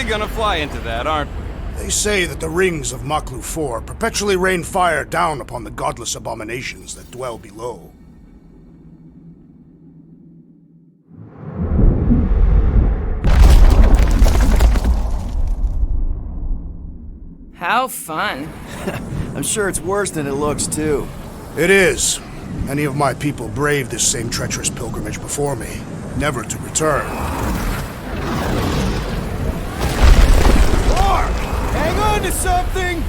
gonna fly into that, aren't we? They say that the rings of Maklu 4 perpetually rain fire down upon the godless abominations that dwell below. How fun. I'm sure it's worse than it looks, too. It is. Many of my people braved this same treacherous pilgrimage before me, never to return. Mark! Hang on to something!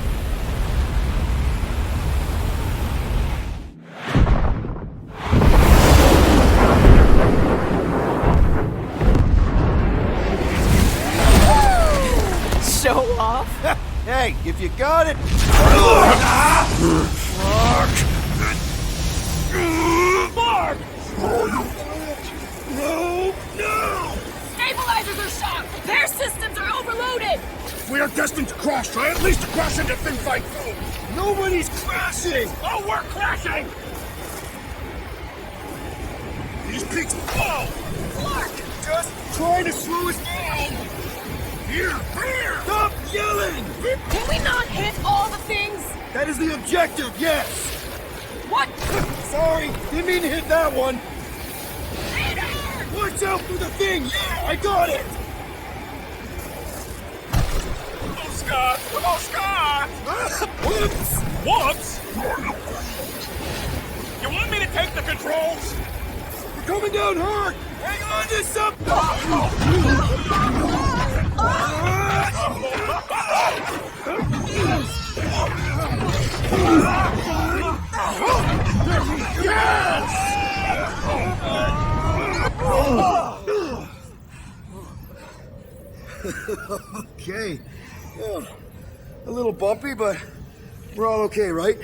Show off? Hey, if you got it... Mark! No! Stabilizers are shot! Their systems are overloaded! We are destined to crash. Try at least to crash into Thin Fight Foam. Nobody's crashing! Oh, we're crashing! These pigs. Whoa! Clark! Just trying to slow us down! Here! Stop yelling! Can we not hit all the things? That is the objective, yes! What? Sorry, didn't mean to hit that one. Later! Watch out for the thing! Yeah, I got it! Oh, Scott! Oh, Scott! Whoops! Whoops! You want me to take the controls? We're coming down hard! Hang on to something! Okay. Yeah. A little bumpy, but we're all okay, right?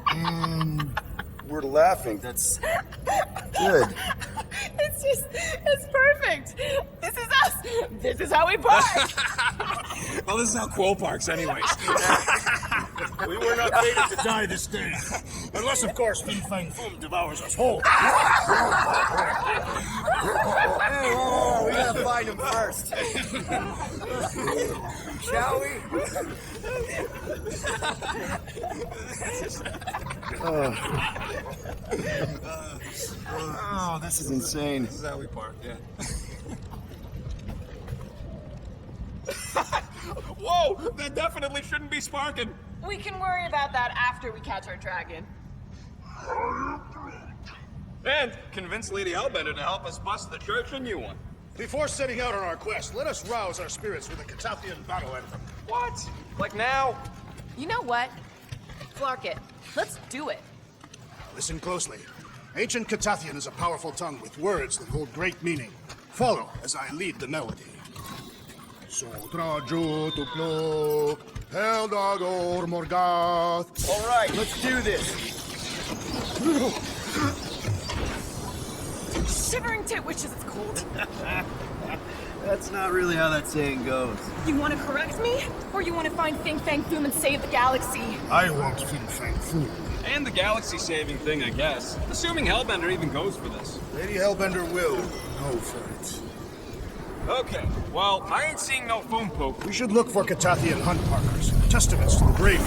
And we're laughing. That's good. It's perfect! This is us! This is how we park! Well, this is how Quo parks anyways. We were not fated to die this day. Unless, of course, Fin Fang Foom devours us whole. Oh, we gotta find him first. Shall we? Oh, this is insane. This is how we park, yeah. Whoa! That definitely shouldn't be sparking. We can worry about that after we catch our dragon. And convince Lady Hellbender to help us bust the church a new one. Before setting out on our quest, let us rouse our spirits with a Catathian battle anthem. What? Like now? You know what? Flark it. Let's do it. Listen closely. Ancient Catathian is a powerful tongue with words that hold great meaning. Follow as I lead the melody. Sotra Jutuklo, Heldagor Morgath. All right, let's do this. Shivering tit witches, it's cold. That's not really how that saying goes. You want to correct me? Or you want to find Fin Fang Foom and save the galaxy? I want Fin Fang Foom. And the galaxy-saving thing, I guess. Assuming Hellbender even goes for this. Lady Hellbender will go for it. Okay, well, I ain't seeing no foom poke. We should look for Catathian hunt markers, testaments to the brave.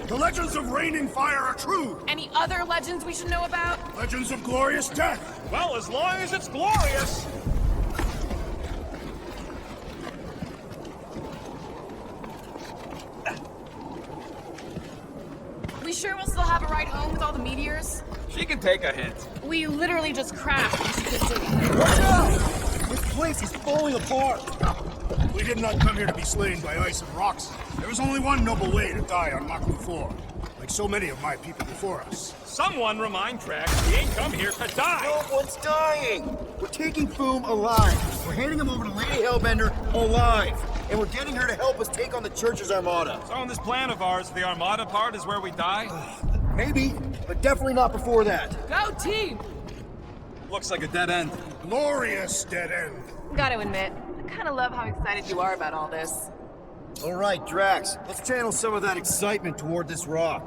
The legends of raining fire are true. Any other legends we should know about? Legends of glorious death. Well, as long as it's glorious. We sure we'll still have a ride home with all the meteors? She can take a hint. We literally just crashed into the city. Watch out! This place is falling apart. We did not come here to be slain by ice and rocks. There is only one noble way to die on Maklu 4, like so many of my people before us. Someone remind Trax we ain't come here to die. No one's dying. We're taking Foom alive. We're handing him over to Lady Hellbender alive. And we're getting her to help us take on the church's armada. So in this plan of ours, the Armada part is where we die? Maybe, but definitely not before that. Go team! Looks like a dead end. Glorious dead end. Gotta admit, I kinda love how excited you are about all this. All right, Drax, let's channel some of that excitement toward this rock.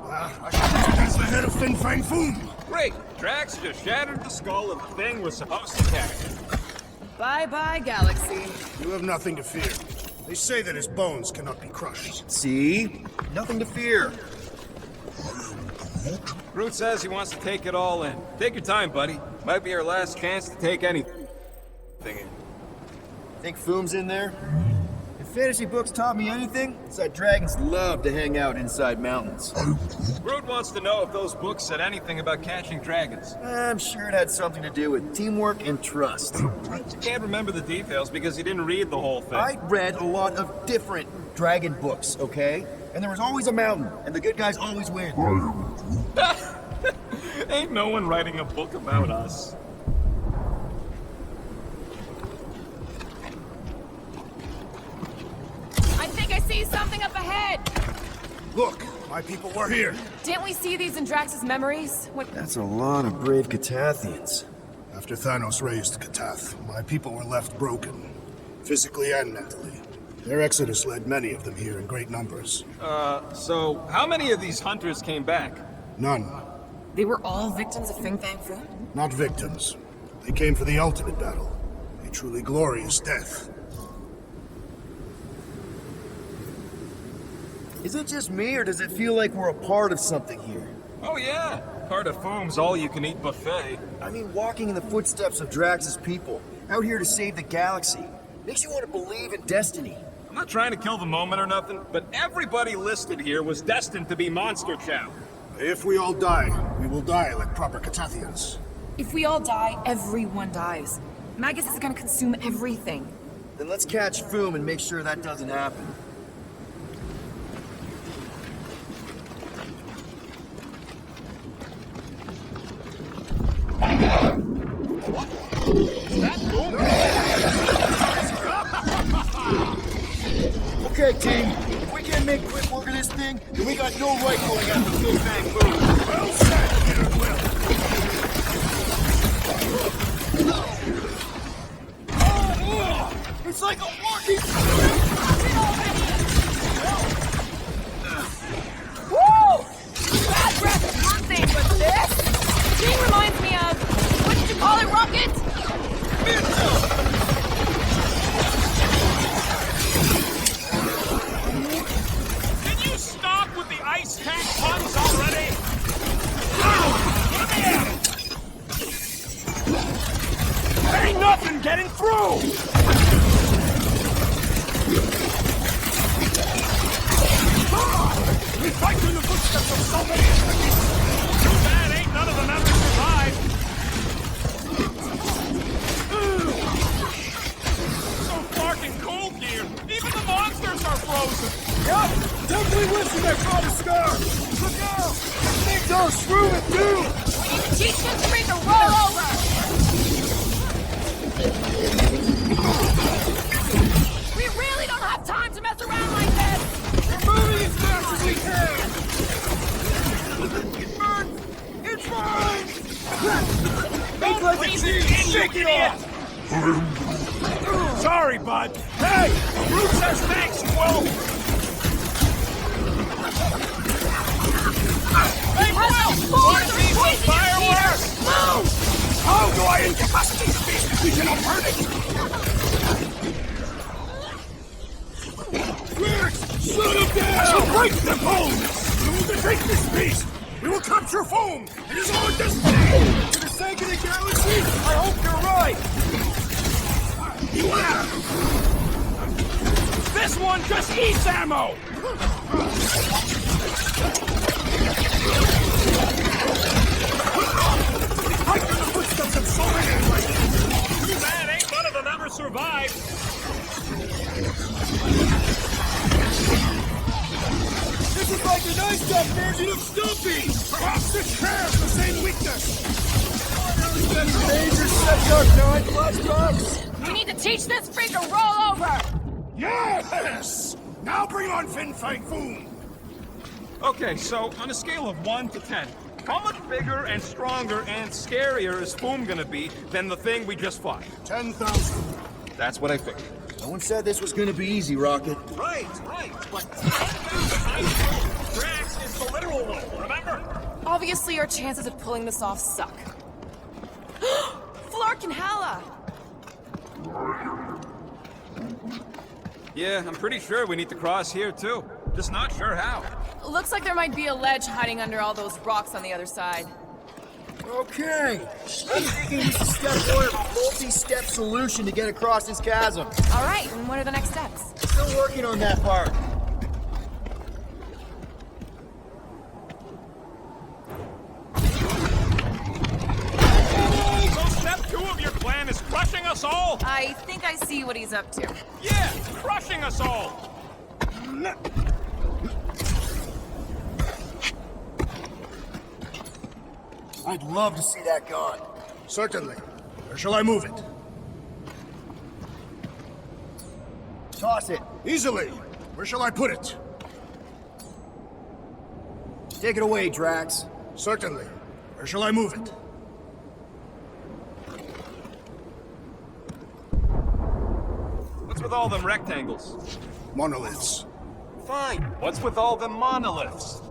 That's the head of Fin Fang Foom. Great! Drax just shattered the skull of the thing we're supposed to catch. Bye-bye, Galaxy. You have nothing to fear. They say that his bones cannot be crushed. See? Nothing to fear. Groot says he wants to take it all in. Take your time, buddy. Might be our last chance to take anything in. Think Foom's in there? If fantasy books taught me anything, it's that dragons love to hang out inside mountains. Groot wants to know if those books said anything about catching dragons. I'm sure it had something to do with teamwork and trust. You can't remember the details because you didn't read the whole thing. I read a lot of different dragon books, okay? And there was always a mountain, and the good guys always win. Ain't no one writing a book about us. I think I see something up ahead. Look, my people were here. Didn't we see these in Drax's memories? What? That's a lot of brave Catathians. After Thanos raised Katath, my people were left broken, physically and mentally. Their exodus led many of them here in great numbers. So how many of these hunters came back? None. They were all victims of Fin Fang Foom? Not victims. They came for the ultimate battle. A truly glorious death. Is it just me, or does it feel like we're a part of something here? Oh yeah, part of Foom's all-you-can-eat buffet. I mean, walking in the footsteps of Drax's people, out here to save the galaxy, makes you want to believe in destiny. I'm not trying to kill the moment or nothing, but everybody listed here was destined to be Monster Chow. If we all die, we will die like proper Catathians. If we all die, everyone dies. Magus is gonna consume everything. Then let's catch Foom and make sure that doesn't happen. Okay, team. If we can't make quick work of this thing, then we got no right going after Fin Fang Foom. Well said, Peter Quill. It's like a walking... Woo! Bad breath is one thing, but this thing reminds me of, what did you call it, Rocket? Can you stop with the ice tank puns already? Ow! Let me at it! Ain't nothing getting through! We fight in the footsteps of so many enemies! Too bad ain't none of them ever survived! So fucking cold here! Even the monsters are frozen! Yup! Definitely wishing I caught a scar! Look out! Things are screwing too! We need to teach this thing to roll over! We really don't have time to mess around like this! We're moving as fast as we can! It burns! It's fine! Make like a cheese! Shake it off! Sorry, bud. Hey! Groot says thanks, Quill! Hey, Quill! Wanna see some fireworks? Move! How do I incapacitate the beast? We cannot hurt it! Shut him down! I shall break their bones! We will defeat this beast! We will capture Foom! It is our destiny! For the sake of the galaxy, I hope you're right! Beware! This one just eats ammo! Fight in the footsteps of so many enemies! Too bad ain't none of them ever survived! This is like a nice up version of Stumpy! Perhaps it shares the same weakness! Major set 9 flashbacks! We need to teach this thing to roll over! Yes! Now bring on Fin Fang Foom! Okay, so on a scale of 1 to 10, how much bigger and stronger and scarier is Foom gonna be than the thing we just fought? 10,000. That's what I figured. No one said this was gonna be easy, Rocket. Right. But Drax is the literal one, remember? Obviously, our chances of pulling this off suck. Flark and Hala! Yeah, I'm pretty sure we need to cross here too. Just not sure how. Looks like there might be a ledge hiding under all those rocks on the other side. Okay. I'm thinking this is step one of a multi-step solution to get across this chasm. All right, and what are the next steps? Still working on that part. So step 2 of your plan is crushing us all? I think I see what he's up to. Yeah, crushing us all! I'd love to see that gone. Certainly. Where shall I move it? Toss it. Easily. Where shall I put it? Take it away, Drax. Certainly. Where shall I move it? What's with all them rectangles? Monoliths. Fine. What's with all them monoliths?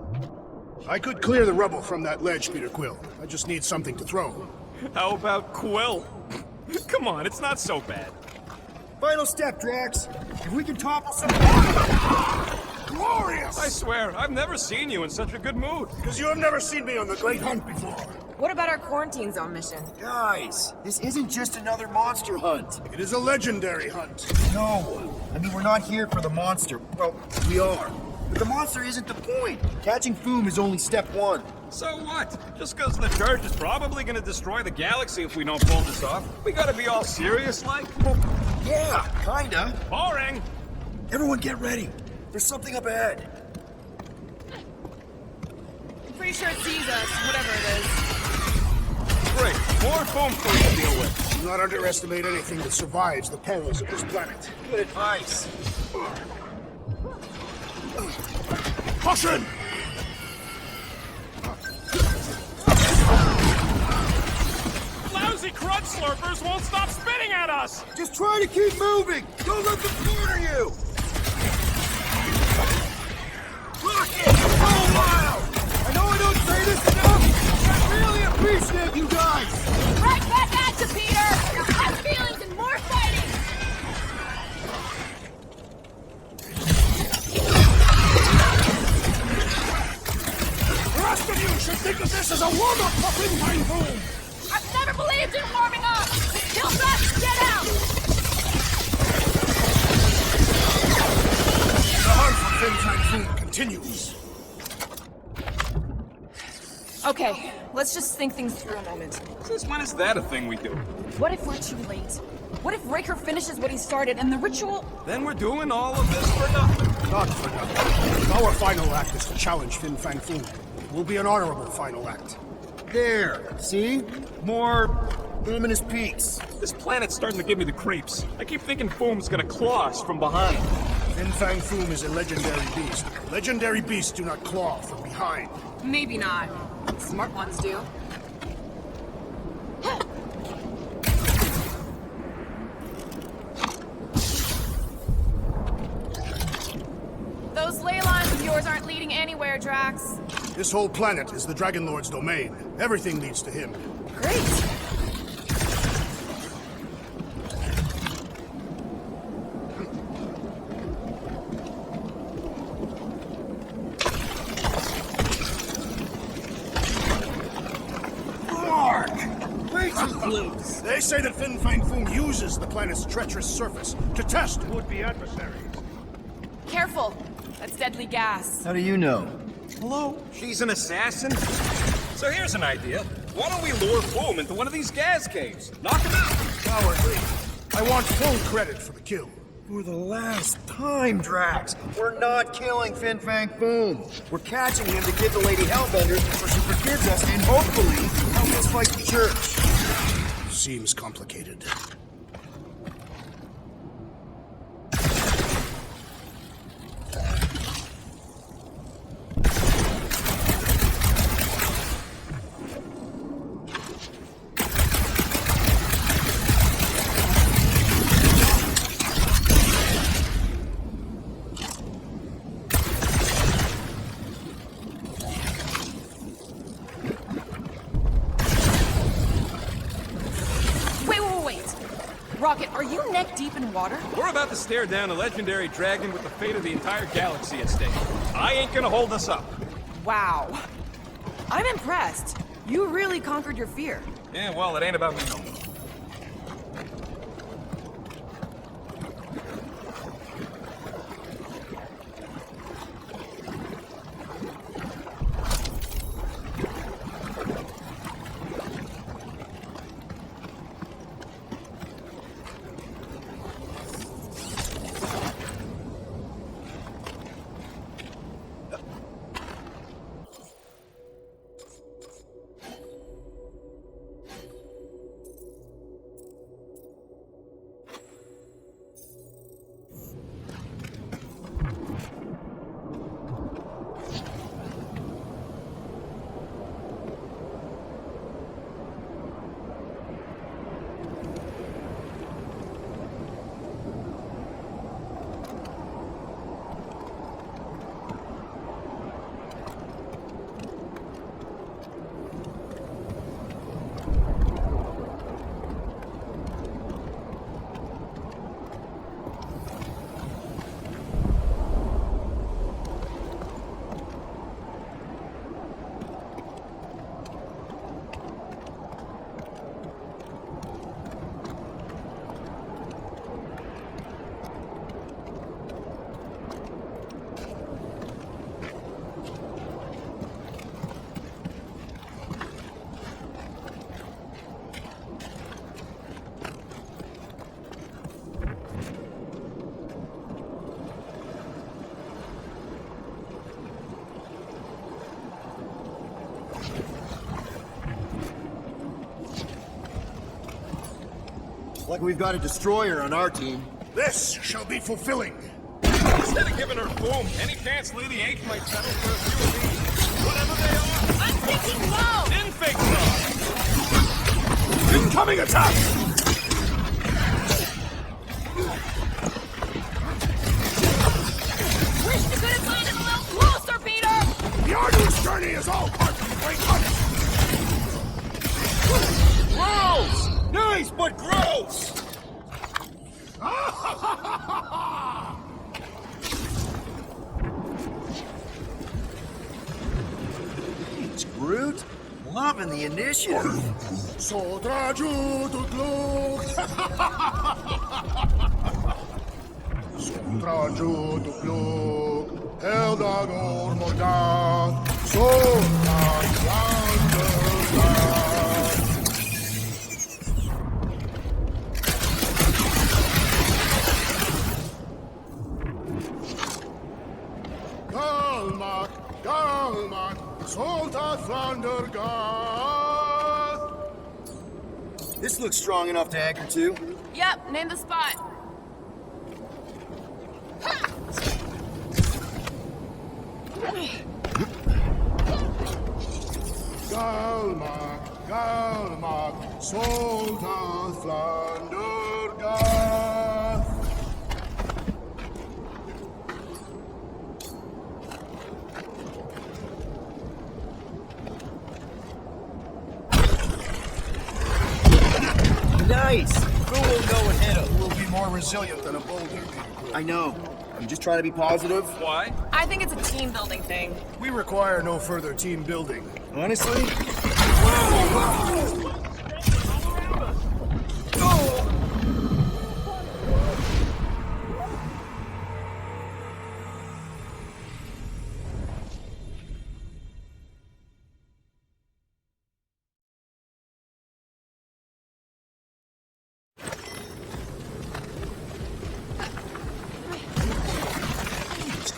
I could clear the rubble from that ledge, Peter Quill. I just need something to throw. How about Quill? Come on, it's not so bad. Final step, Drax. If we can topple some... Glorious! I swear, I've never seen you in such a good mood. Because you have never seen me on the Great Hunt before. What about our quarantine zone mission? Guys, this isn't just another monster hunt. It is a legendary hunt. No. I mean, we're not here for the monster. Well, we are. But the monster isn't the point. Catching Foom is only step one. So what? Just because the church is probably gonna destroy the galaxy if we don't pull this off, we gotta be all serious like? Yeah, kinda. Boring! Everyone get ready. There's something up ahead. I'm pretty sure it sees us, whatever it is. Great, more foam for you to deal with. Do not underestimate anything that survives the perils of this planet. Good advice. Caution! Lousy crud slurpers won't stop spitting at us! Just try to keep moving. Don't let them corner you. Rocket! Oh, wow! I know I don't say this enough, but I really appreciate you guys. Right back at you, Peter! Less feelings and more fighting! The rest of you should think of this as a warm-up for Finfine Boom! I've never believed in warming up! Kill fast, get out! The hunt for Finfine Boom continues. Okay, let's just think things through a moment. Since when is that a thing we do? What if we're too late? What if Raker finishes what he started and the ritual... Then we're doing all of this for nothing. Not for nothing. Our final act is to challenge Fin Fang Foom. It will be an honorable final act. There. See? More luminous peaks. This planet's starting to give me the creeps. I keep thinking Foom's gonna claw us from behind. Fin Fang Foom is a legendary beast. Legendary beasts do not claw from behind. Maybe not. Smart ones do. Those ley lines of yours aren't leading anywhere, Drax. This whole planet is the Dragon Lord's domain. Everything leads to him. Great. They say that Fin Fang Foom uses the planet's treacherous surface to test would-be adversaries. Careful. That's deadly gas. How do you know? Hello? She's an assassin? So here's an idea. Why don't we lure Foom into one of these gas caves? Knock him out! Cowardly. I want full credit for the kill. For the last time, Drax, we're not killing Fin Fang Foom. We're catching him to give the Lady Hellbender so she forgives us and hopefully help us fight the Church. Seems complicated. Rocket, are you neck deep in water? We're about to stare down a legendary dragon with the fate of the entire galaxy at stake. I ain't gonna hold us up. Wow. I'm impressed. You really conquered your fear. Yeah, well, it ain't about me no more. Like we've got a destroyer on our team. This shall be fulfilling. Instead of giving her boom, any chance Lady H might settle for a few of these? Whatever they are. I'm thinking low! Didn't think so. Incoming attack! Wish you could have landed a little closer, Peter! The arduous journey is all part of the great hunt! Gross! Nice, but gross! It's Groot. Loving the initiative. So traju to glug. So traju to glug. Eldagor Morgan. So Galmak, Galmak, Soldat Flandergath. This looks strong enough to anchor to. Yep, name the spot. Ha! Galmak, Galmak, Soldat Flandergath. Nice! Who will know and hit him will be more resilient than a boulder. I know. I'm just trying to be positive. Why? I think it's a team building thing. We require no further team building. Honestly?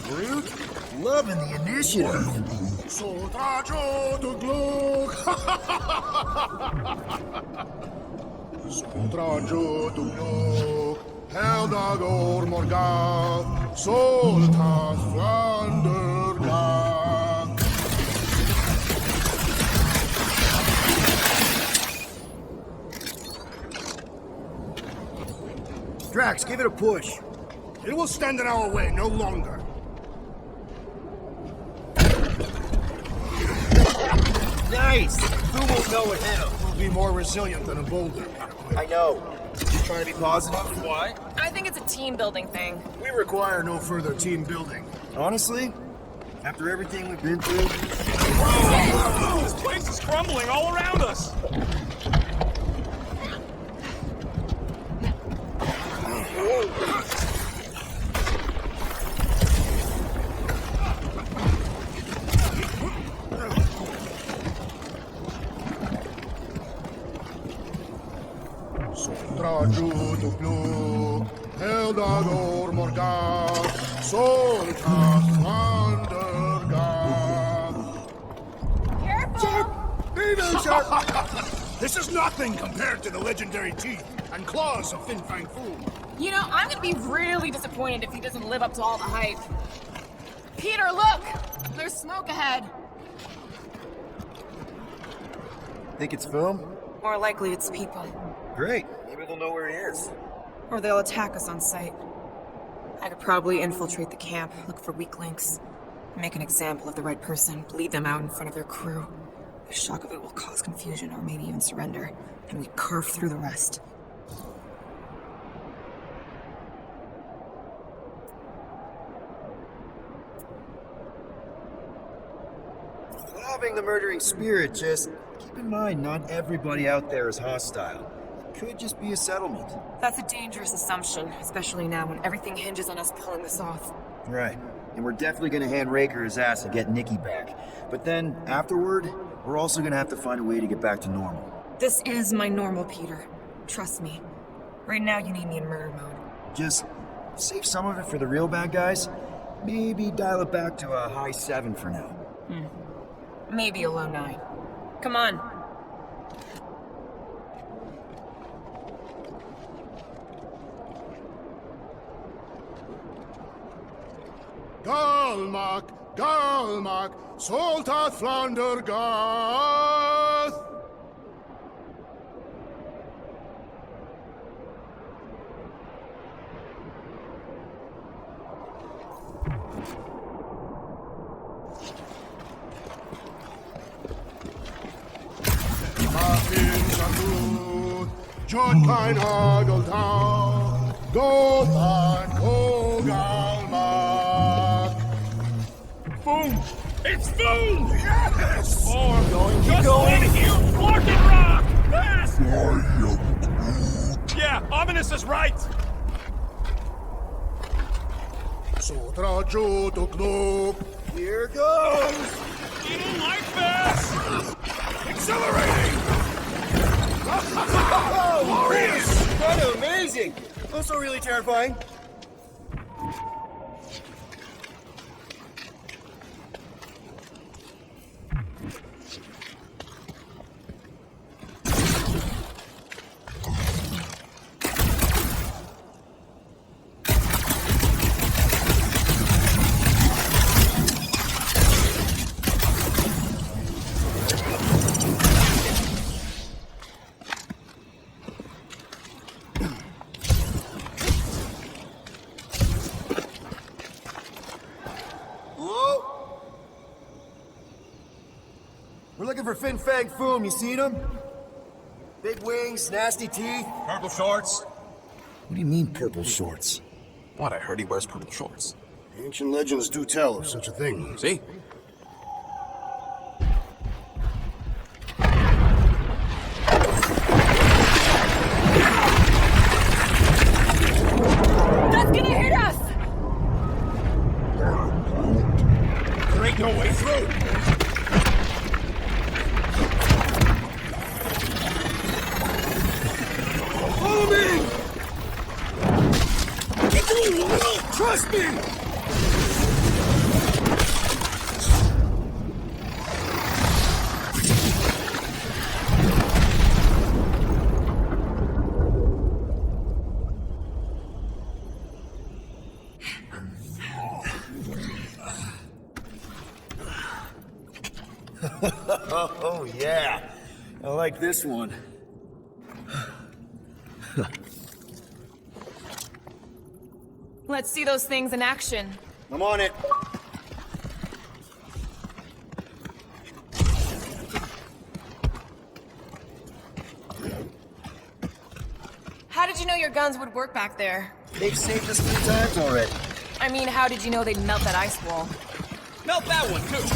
Groot? Loving the initiative. So traju to glug. So traju to glug. Eldagor Morgan. Soldat Flandergath. Drax, give it a push. It will stand in our way no longer. Nice! Who will know it hit him? Will be more resilient than a boulder. I know. trying to be positive. Why? I think it's a team building thing. We require no further team building. Honestly, after everything we've been through, This place is crumbling all around us. Traju tu plug, Eldador Morgan, Solta Careful! This is nothing compared to the legendary teeth and claws of Fin Fang Foom. You know, I'm gonna be really disappointed if he doesn't live up to all the hype. Peter, look! There's smoke ahead. think it's Foom? More likely it's people. Great. Maybe they'll know where he is. Or they'll attack us on sight. I could probably infiltrate the camp, look for weak links, make an example of the right person, bleed them out in front of their crew. The shock of it will cause confusion or maybe even surrender, and we carve through the rest. Having the murdering spirit, just keep in mind not everybody out there is hostile. It could just be a settlement. That's a dangerous assumption, especially now when everything hinges on us pulling this off. Right. And we're definitely gonna hand Raker his ass and get Nikki back. But then, afterward, we're also gonna have to find a way to get back to normal. This is my normal, Peter. Trust me. Right now you need me in murder mode. Just save some of it for the real bad guys. Maybe dial it back to a high 7 for now. Maybe a low 9. Come on. Galmak, Galmak, Soltat Flandergath. Martin Salut, Jotpine Hageltown, Gothan Kogalmak. Boom! It's Boom! Yes! Oh, I'm going. Just going here, Larkin Rock! Fast! Yeah, Ominous is right. Sotra Joto Club. Here goes! You don't like this? Accelerating! Glorious! Kind of amazing! Also really terrifying. We're looking for Fin Fang Foom, you seen him? Big wings, nasty teeth. Purple shorts? What do you mean, purple shorts? What, I heard he wears purple shorts. Ancient legends do tell of such a thing. See? That's gonna hit us! There ain't no way through. Follow me! Trust me! Oh yeah, I like this one. Let's see those things in action. I'm on it. How did you know your guns would work back there. They've saved us 3 times already. I mean, how did you know they'd melt that ice wall? Melt that one, too.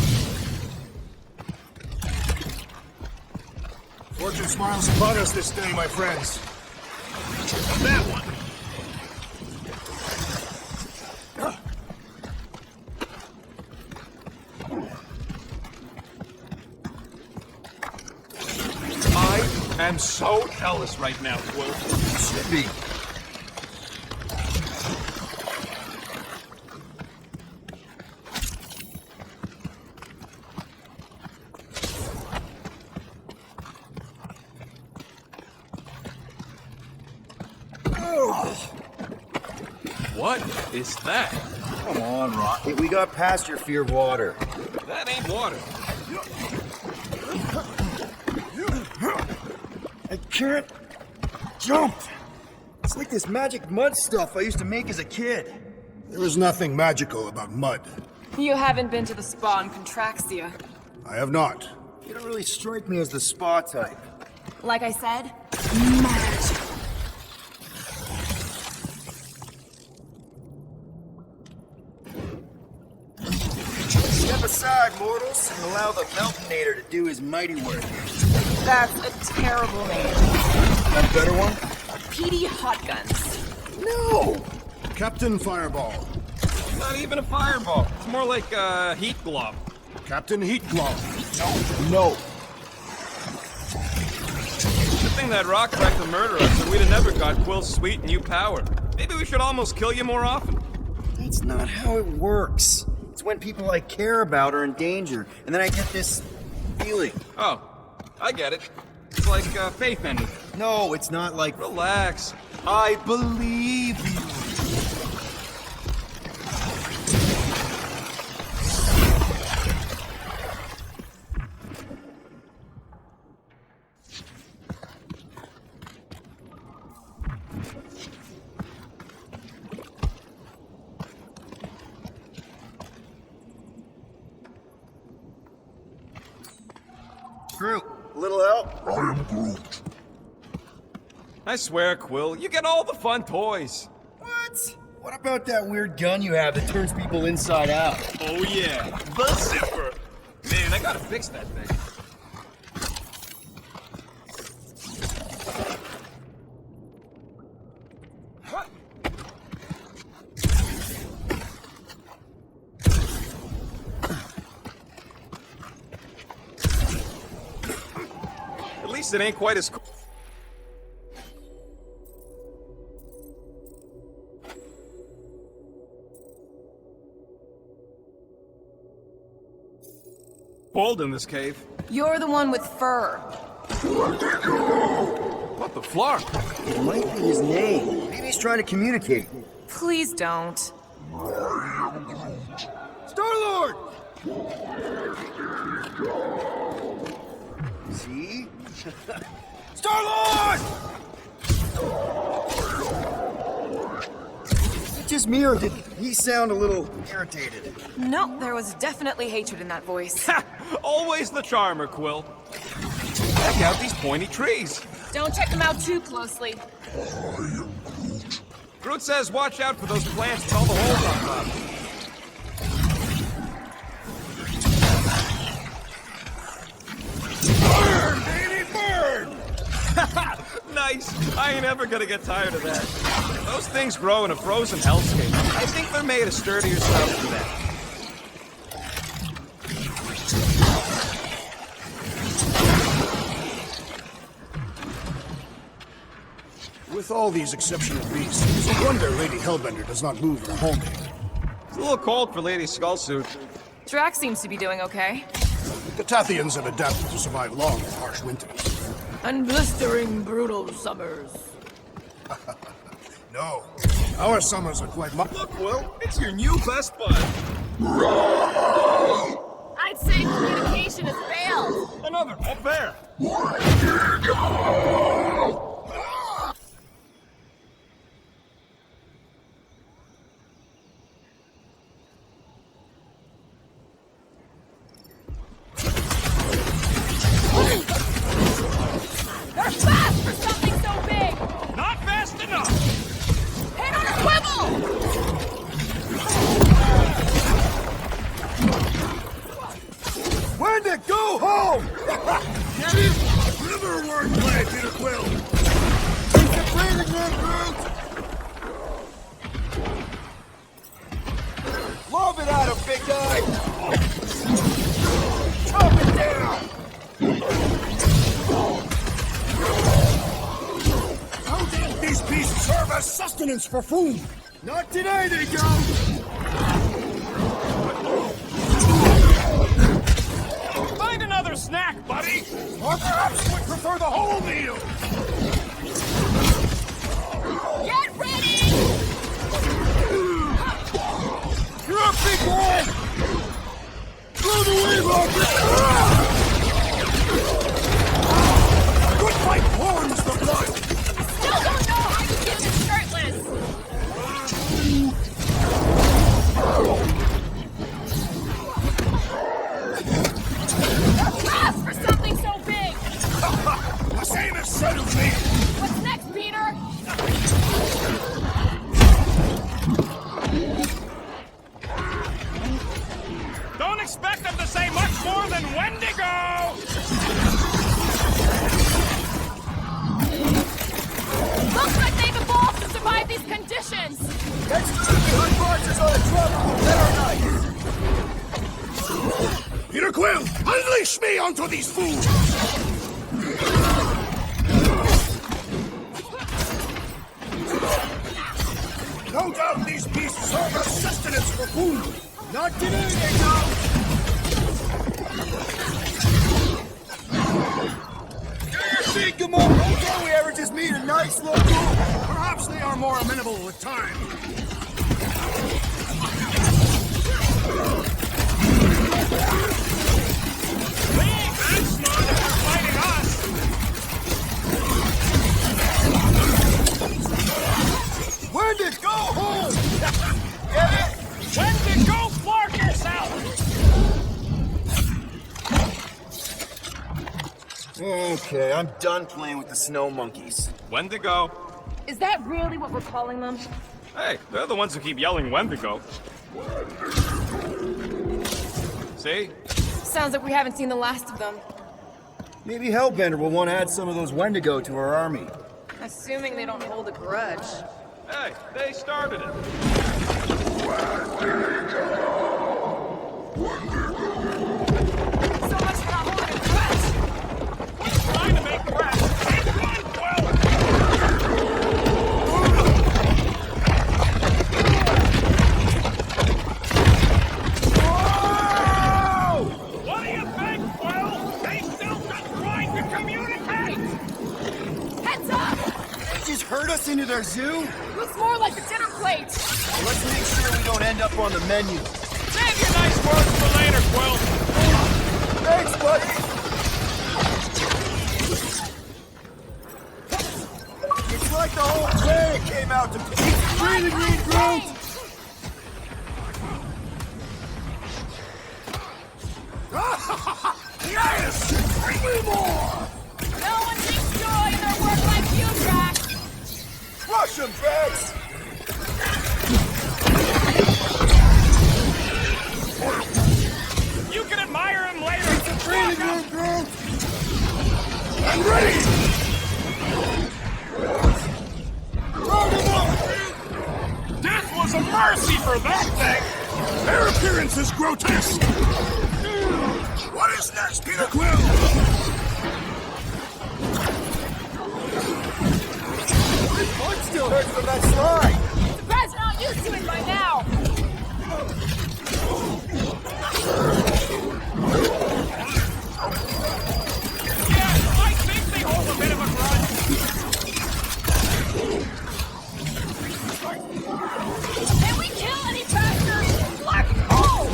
Fortune smiles upon us this day, my friends. That one. I am so jealous right now, Quill. Should be. What is that? Come on, Rocket. We got past your fear of water. That ain't water. I can't jump. It's like this magic mud stuff I used to make as a kid. There is nothing magical about mud. You haven't been to the spa in Contraxia. I have not. You don't really strike me as the spa type. Like I said, magic. Step aside, mortals, and allow the Meltonator to do his mighty work. That's a terrible name. Got a better one? PD Hot Guns. No! Captain Fireball. Not even a fireball. It's more like a heat glove. Captain Heat Glove. No. Good thing that rock wrecked the murderer, so we'd have never got Quill's sweet new power. Maybe we should almost kill you more often. That's not how it works. It's when people I care about are in danger, and then I get this feeling. Oh, I get it. It's like faith ending. No, it's not like... Relax. I believe you. Groot, a little help? I swear, Quill, you get all the fun toys. What? What about that weird gun you have that turns people inside out? Oh yeah, the zipper. Man, I gotta fix that thing. At least it ain't quite as cool. Cold in this cave. You're the one with fur. What the flark? It might be his name. Maybe he's trying to communicate. Please don't. Star-Lord! See? Star-Lord! Is it just me, or did he sound a little irritated? No, there was definitely hatred in that voice. Ha! Always the charmer, Quill. Check out these pointy trees. Don't check them out too closely. Groot says watch out for those plants with all the holes on top. Burn, baby, burn! Nice. I ain't ever gonna get tired of that. Those things grow in a frozen hellscape. I think they're made of sturdier stuff than that. With all these exceptional beasts, it's a wonder Lady Hellbender does not move her home. It's a little cold for Lady Skullsuit. Drax seems to be doing okay. The Cathathians have adapted to survive long and harsh winters. And blistering, brutal summers. No, our summers are quite Look, Will, it's your new best bud. I'd say communication has failed. Another, up there. They're fast for something so big. Not fast enough! sustenance for food. Not today, they go! Find another snack, buddy! Or perhaps would prefer the whole meal. Get ready! You're a big boy! Through the way, Rocket! Good fight warms the blood! Still don't know how you get this shirtless! You're fast for something so big! The same is said of me! What's next, Peter? Don't expect them to say much more than Wendigo! Looks like they've evolved to survive these conditions! Next time we hunt monsters on a truck, that are nice! Peter Quill, unleash me onto these fools! No doubt these beasts serve as sustenance for food! Not today, they go! Hey, come on! Can't we ever just meet a nice local? Perhaps they are more amenable with time. Leave that smart if they're fighting us! Wendigo, go home! Get it? Wendigo, flark yourself! Okay, I'm done playing with the snow monkeys. Wendigo. Is that really what we're calling them? Hey, they're the ones who keep yelling Wendigo. See? Sounds like we haven't seen the last of them. Maybe Hellbender will want to add some of those Wendigo to our army. Assuming they don't hold a grudge. Hey, they started it. So much for not holding a grudge! Trying to make threats. It's one, Quill! What do you think, Quill? They still just trying to communicate! Heads up! They just herd us into their zoo? Looks more like a dinner plate! Let's make sure we don't end up on the menu. Save your nice words for later, Quill! Thanks, buddy! It's like the whole planet came out to breathing green growth! Yes! Bring me more! No one takes joy in their work like you, Drax! Crush 'em, Drax! You can admire him later! Breathing room growth! I'm ready! Load 'em up! Death was a mercy for that thing! Their appearance is grotesque! What is next, Peter Quill? This foot still hurts from that slide! Surprised you're not used to it by now! Yeah, I think they hold a bit of a grudge. Can we kill any faster? Lark! Oh!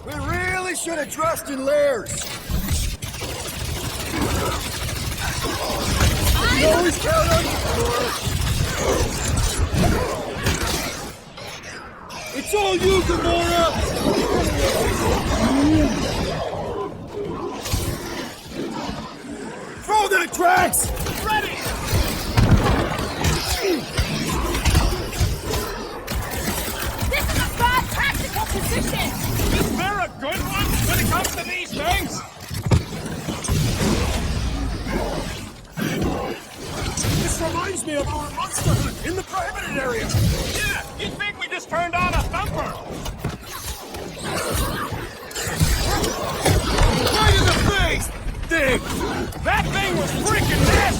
We really should have dressed in layers! We always count on you, Thor. It's all you, Gamora! Throw that, Drax! Ready! This is a bad tactical position! Is there a good one when it comes to these things? This reminds me of our monster hunt in the prohibited area! Yeah, you'd think we just turned on a thumper. Right in the face! Dig! That thing was freaking nasty!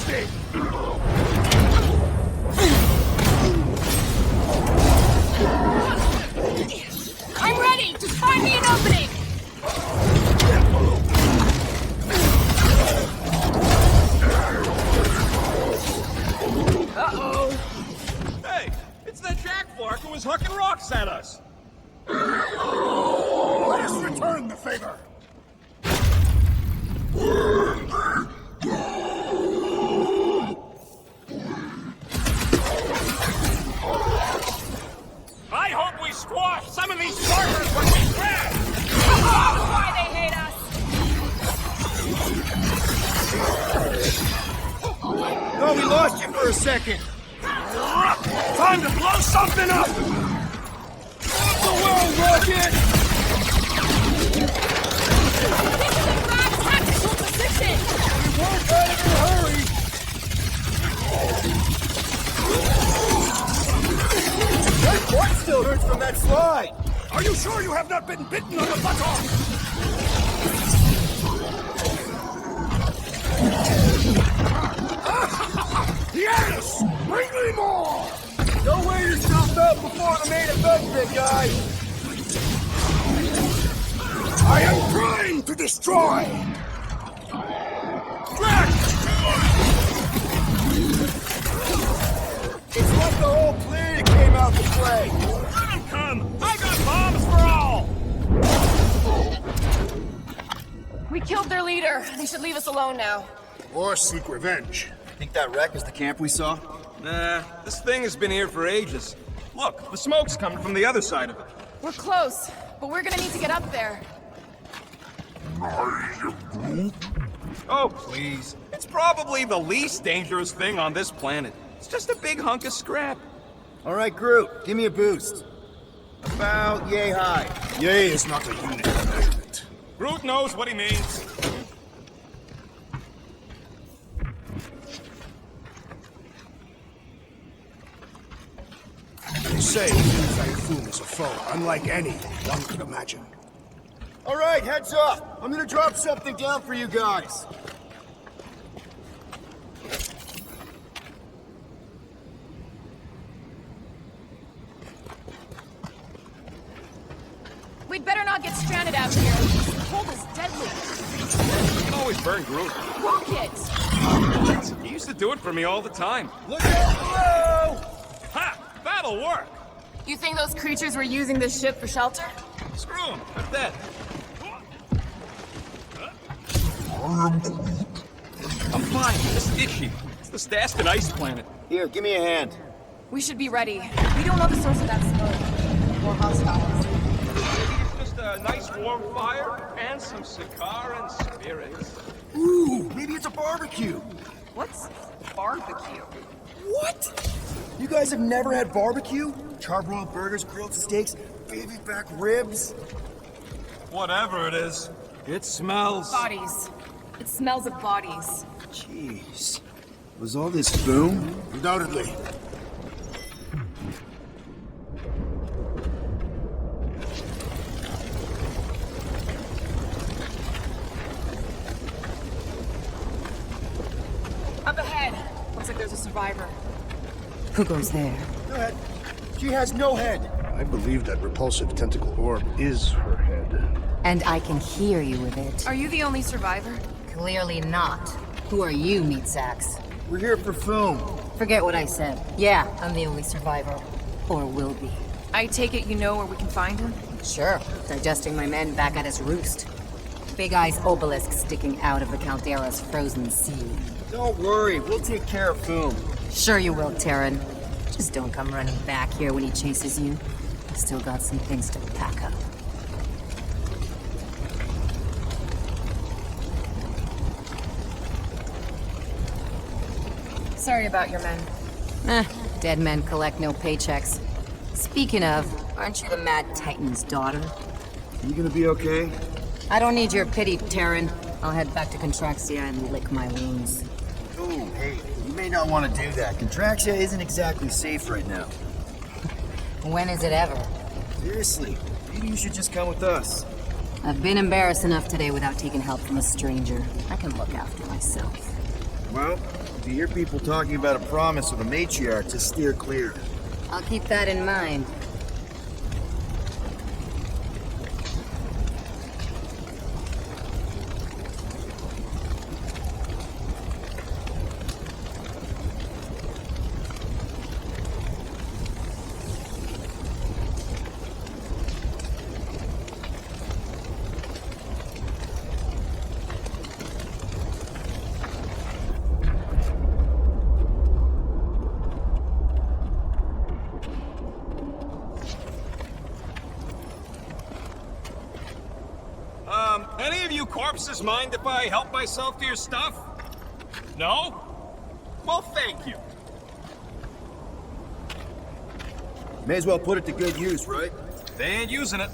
Flarkin was hucking rocks at us. Let us return the favor. I hope we squash some of these farmers when we crash! Why they hate us! Oh, we lost you for a second. Time to blow something up! Off the world, Rocket! This is a bad tactical position! We weren't out of a hurry. That butt still hurts from that slide. Are you sure you have not been bitten on the buttock? Yes! Bring me more! Don't wear yourself out before the main event, big guy. I am trying to destroy! It's like the whole plan came out to play. Let him come! I got bombs for all! We killed their leader. They should leave us alone now. Or seek revenge. Think that wreck is the camp we saw? Nah, this thing has been here for ages. Look, the smoke's coming from the other side of it. We're close, but we're gonna need to get up there. Oh, please. It's probably the least dangerous thing on this planet. It's just a big hunk of scrap. All right, Groot, give me a boost. About yay high. Yay is not a unit of measurement. Groot knows what he means. They say Fin Fang Foom is a foe unlike any one could imagine. All right, heads up. I'm gonna drop something down for you guys. We'd better not get stranded out here. This cold is deadly. You can always burn Groot. Rockets! He used to do it for me all the time. Look out below! Ha! That'll work! You think those creatures were using this ship for shelter? Screw him. They're dead. I'm fine. Just itchy. It's the Staston Ice Planet. Here, give me a hand. We should be ready. We don't know the source of that smoke. Or hostiles. Maybe it's just a nice warm fire and some Sakaar and spirits. Ooh, maybe it's a barbecue. What's barbecue? What? You guys have never had barbecue? Charbroiled burgers, grilled steaks, baby back ribs? Whatever it is, it smells. Bodies. It smells of bodies. Jeez. Was all this boom? Undoubtedly. Up ahead. Looks like there's a survivor. Who goes there? Go ahead. She has no head. I believe that repulsive tentacle orb is her head. And I can hear you with it. Are you the only survivor? Clearly not. Who are you, meat sacks? We're here for Foom. Forget what I said. Yeah, I'm the only survivor. Or will be. I take it you know where we can find him? Sure. Digesting my men back at his roost. Big Eye's obelisk sticking out of the Caldera's frozen sea. Don't worry, we'll take care of Foom. Sure you will, Terran. Just don't come running back here when he chases you. I've still got some things to pack up. Sorry about your men. Dead men collect no paychecks. Speaking of, aren't you the Mad Titan's daughter? You gonna be okay? I don't need your pity, Terran. I'll head back to Contraxia and lick my wounds. Ooh, hey, you may not want to do that. Contraxia isn't exactly safe right now. When is it ever? Seriously, maybe you should just come with us. I've been embarrassed enough today without taking help from a stranger. I can look after myself. Well, if you hear people talking about a promise with a matriarch, just steer clear. I'll keep that in mind. you corpses mind if I help myself to your stuff? No? Well, thank you. May as well put it to good use, right? They ain't using it.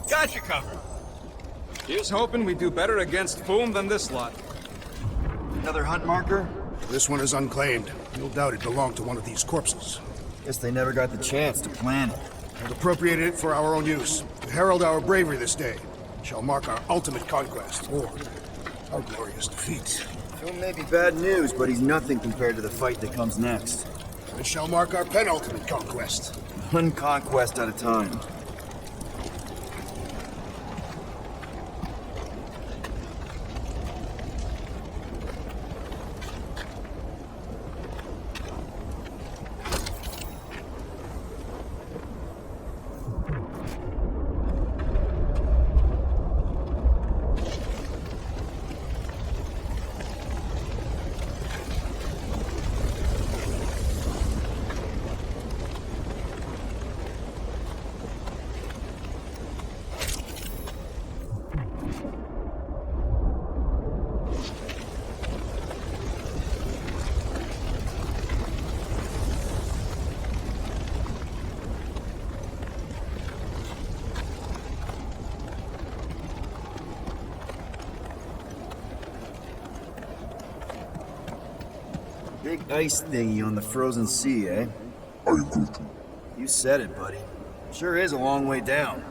Got you covered. Here's hoping we do better against Foom than this lot. Another hunt marker? This one is unclaimed. No doubt it belonged to one of these corpses. Guess they never got the chance to plan it. We've appropriated it for our own use. To herald our bravery this day. Shall mark our ultimate conquest, or our glorious defeat. Film may be bad news, but he's nothing compared to the fight that comes next. It shall mark our penultimate conquest. One conquest at a time. Big ice thingy on the frozen sea, eh? I agree to. You said it, buddy. Sure is a long way down.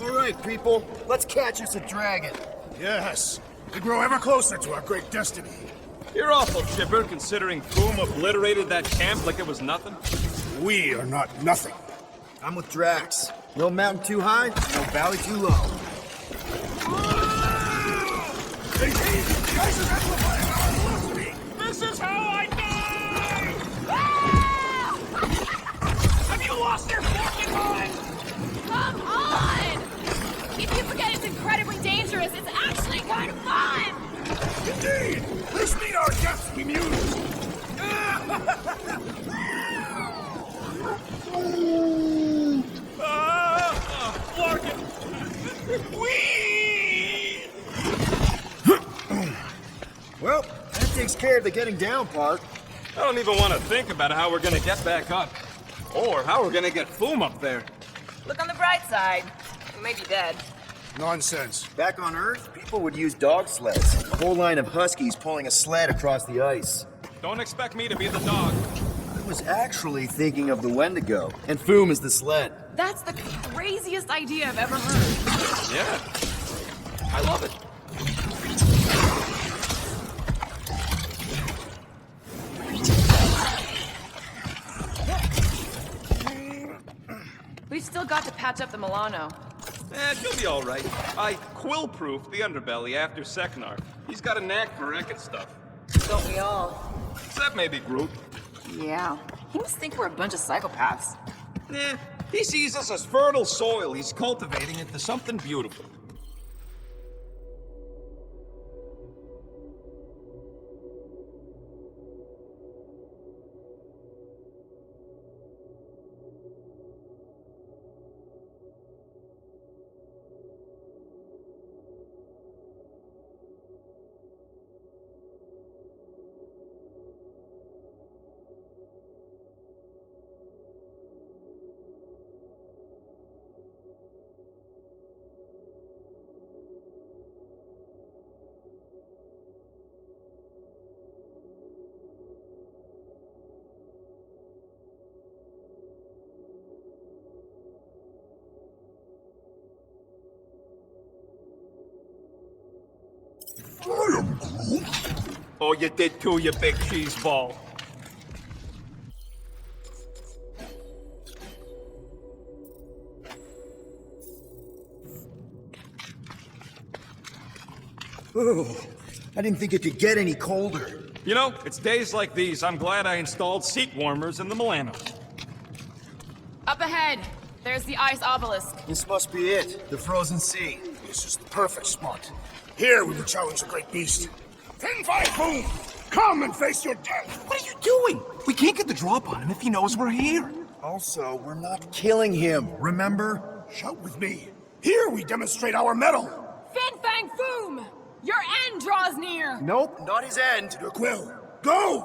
All right, people, let's catch us a dragon. Yes, we grow ever closer to our great destiny. You're awful chipper, considering Foom obliterated that camp like it was nothing. We are not nothing. I'm with Drax. No mountain too high, no valley too low. This is how I die! Have you lost your fucking mind? Come on! If you forget it's incredibly dangerous, it's actually kind of fun! Indeed! Let's meet our guests we muse! Larkin! Whee! Well, that takes care of the getting down part. I don't even want to think about how we're gonna get back up. Or how we're gonna get Foom up there. Look on the bright side. We may be dead. Nonsense. Back on Earth, people would use dog sleds. A whole line of huskies pulling a sled across the ice. Don't expect me to be the dog. I was actually thinking of the Wendigo, and Foom is the sled. That's the craziest idea I've ever heard. Yeah. I love it. We've still got to patch up the Milano. She'll be all right. I quill-proofed the underbelly after Seknar. He's got a knack for wrecking stuff. Don't we all? Except maybe Groot. Yeah. He must think we're a bunch of psychopaths. Eh, he sees us as fertile soil he's cultivating into something beautiful. Oh, you did too, you big cheese ball. Oh, I didn't think it could get any colder. You know, it's days like these I'm glad I installed seat warmers in the Milano. Up ahead, there's the ice obelisk. This must be it, the frozen sea. This is the perfect spot. Here we will challenge the great beast. Fin Fang Foom! Come and face your death! What are you doing? We can't get the drop on him if he knows we're here. Also, we're not killing him, remember? Shout with me. Here we demonstrate our mettle. Fin Fang Foom! Your end draws near! Nope, not his end. Your quill. Go!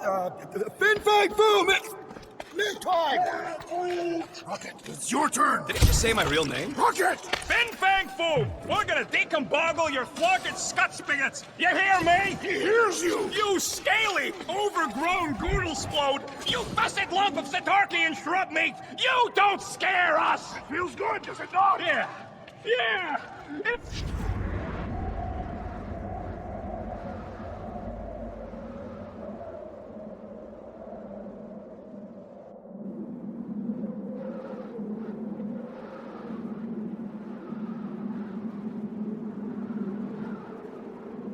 Fin Fang Boom! It's time! Rocket, it's your turn. Did he just say my real name? Rocket! Fin Fang Foom! We're gonna decomboggle your thwarted scut spigots! You hear me? He hears you! You scaly, overgrown goodlesplode! You busted lump of Satarkian shrub meat! You don't scare us! Feels good, does it not? Yeah! Yeah! It's...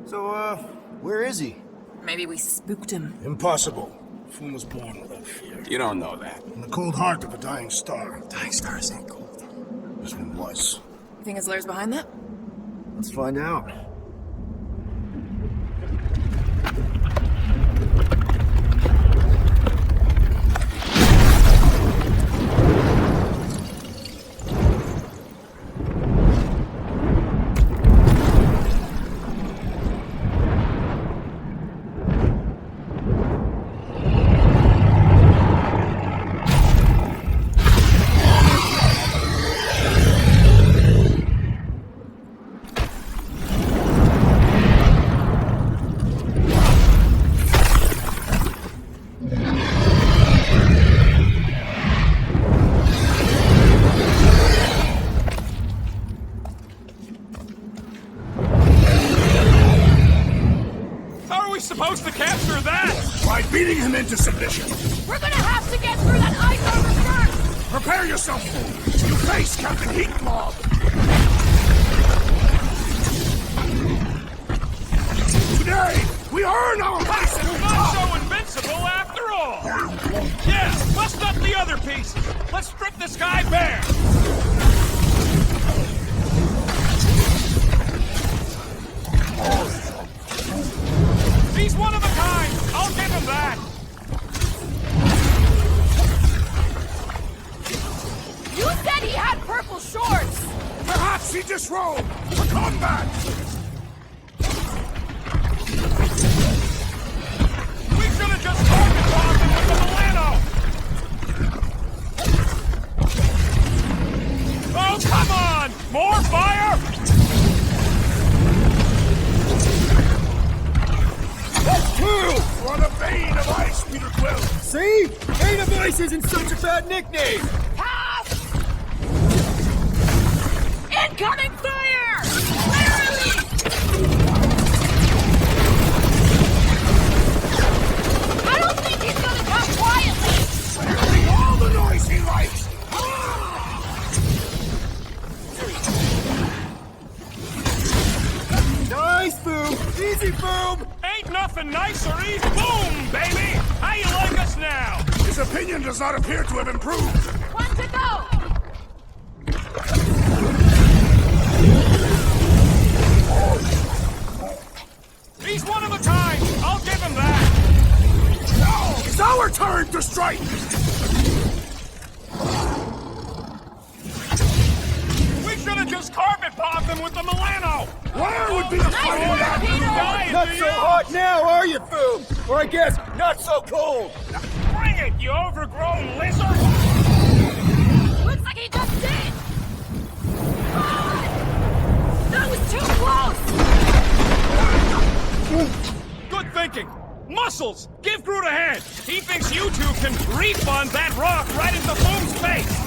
So, where is he? Maybe we spooked him. Impossible. Foom was born without fear. You don't know that. In the cold heart of a dying star. Dying stars ain't cold. This one was. You think his lair's behind that? Let's find out. Supposed to capture that! By beating him into submission. We're gonna have to get through that ice armor first! Prepare yourself, Foom. You face Captain Heatmob. Today, we earn our place in the Not so invincible after all! Yeah, bust up the other pieces! Let's strip this guy bare! He's one of a kind! I'll give him that! You said he had purple shorts! Perhaps he disrobed for combat. We should have just target bombed him with the Milano! Oh, come on! More fire! That's two! We're on a vein of ice, Peter Quill. See? Vein of Ice isn't such a bad nickname! Pass! Incoming fire! Literally! I don't think he's gonna come quietly! Making all the noise he likes. Nice, Boom! Easy, Boom! Ain't nothing nicer, boom, baby! How you like us now? His opinion does not appear to have improved. One to go! He's one of a kind. I'll give him that. Now it's our turn to strike! We should have just carpet bombed them with the Milano. Where would be the fun in that? Dying, Not do so you? hot now, are you, Boom? Or I guess, not so cold. Bring it, you overgrown lizard! Looks like he just did! God! That was too close! Good thinking. Muscles, give Groot a hand. He thinks you two can refund that rock right into Boom's face.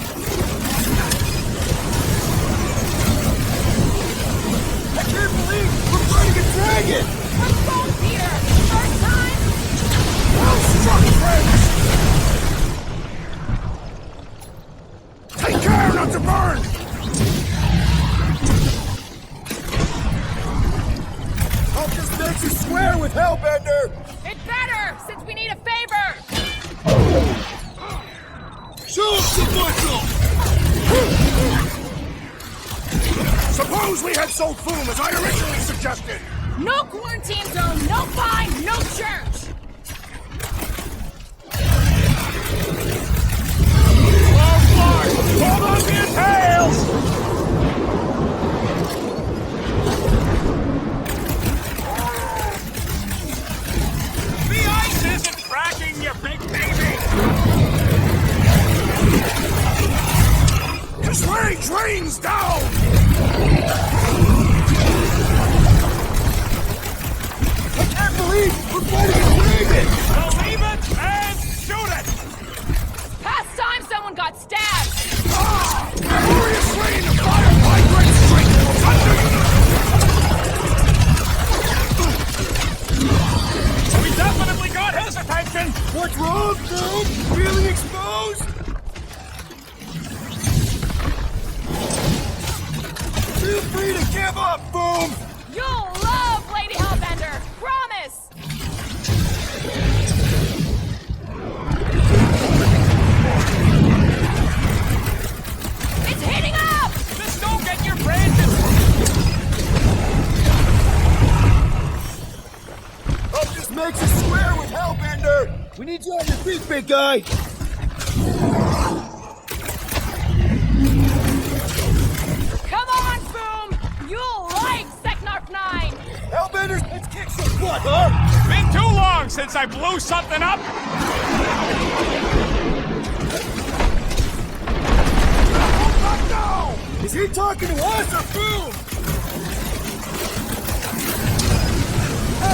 I can't believe we're fighting a dragon! What's wrong, Peter? First time? Well struck, friends! Take care not to burn! I'll just make you swear with Hellbender! It better, since we need a favor! Show us some muscle! Suppose we had sold Foom as I originally suggested! No quarantine zone, no fine, no church! Hold on to your tails! The ice isn't cracking, you big baby! His rage rains down! I can't believe we're fighting a dragon! Believe it and shoot it! Past time someone got stabbed! Ah! Glorious rain of fire by great strength! We definitely got his attention! What's wrong, Boom? Feeling exposed? Feel free to give up, Boom! You'll love Lady Hellbender! Promise! It's heating up! Just don't get your branches! I'll just make you swear with Hellbender! We need you on your feet, big guy! Come on, Boom! You'll like Seknarf 9! Hellbender, let's kick some butt, huh? Been too long since I blew something up! No! Is he talking to us or Boom?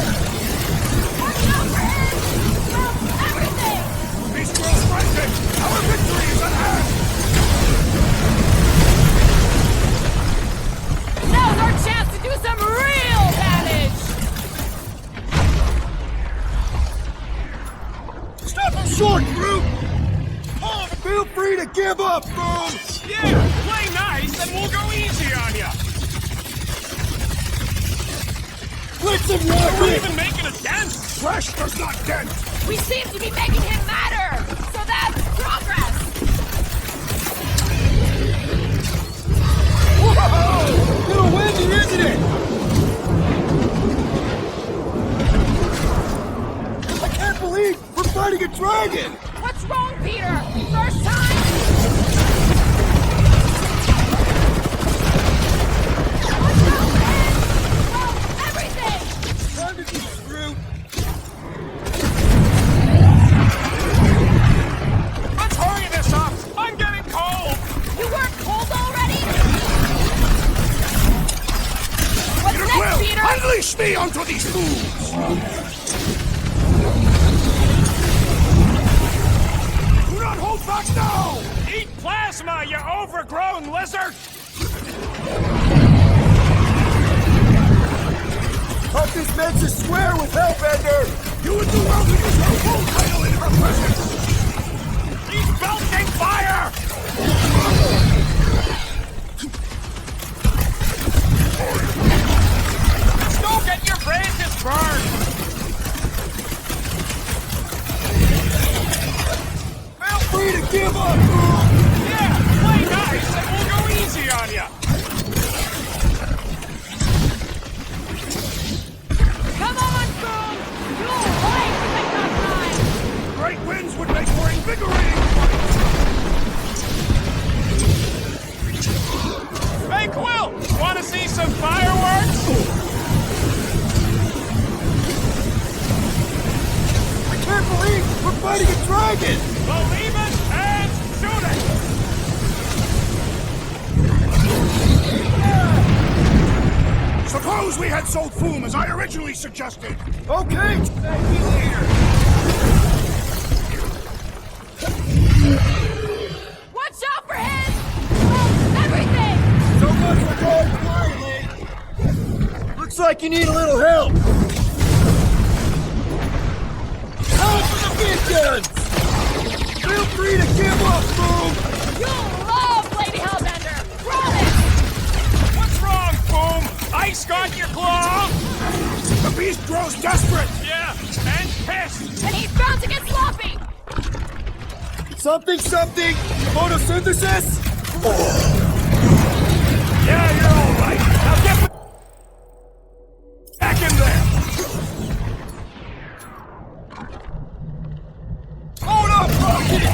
Watch out for him! Drop everything! These girls fighting! Our victory is at hand! Now's our chance to do some real damage! Stop him short, Groot! Oh, feel free to give up, Boom! Yeah, play nice and we'll go easy on ya! Blitz him, We're Rocket! even making a dent! Flesh does not dent! We seem to be making him matter! So that's progress! Whoa! Little windy, isn't it? I can't believe we're fighting a dragon! What's wrong, Peter? First time? Watch out, man! Drop everything! Time to be screwed! Let's hurry this up! I'm getting cold! You weren't cold already? What's next, Well, Peter? unleash me onto these fools! Do not hold back now! Eat plasma, you overgrown lizard! Hope this makes you swear with Hellbender! You would do well to use your full title in her presence! He's belching fire! Just don't get your branches burned! dragon! Believe it and shoot it! Suppose we had sold Foom as I originally suggested. Okay! Thank you, leader! Watch out for his... everything! So much for going quietly! Looks like you need a little help! Help for the big guns! Feel free to give up, Boom! You'll love Lady Hellbender! Promise! What's wrong, Boom? Ice got your claw? The beast grows desperate. Yeah, and pissed! And he's bound to get sloppy! Something, something! Photosynthesis? Yeah, you're all right. Now get back in there! Hold up, Rocket!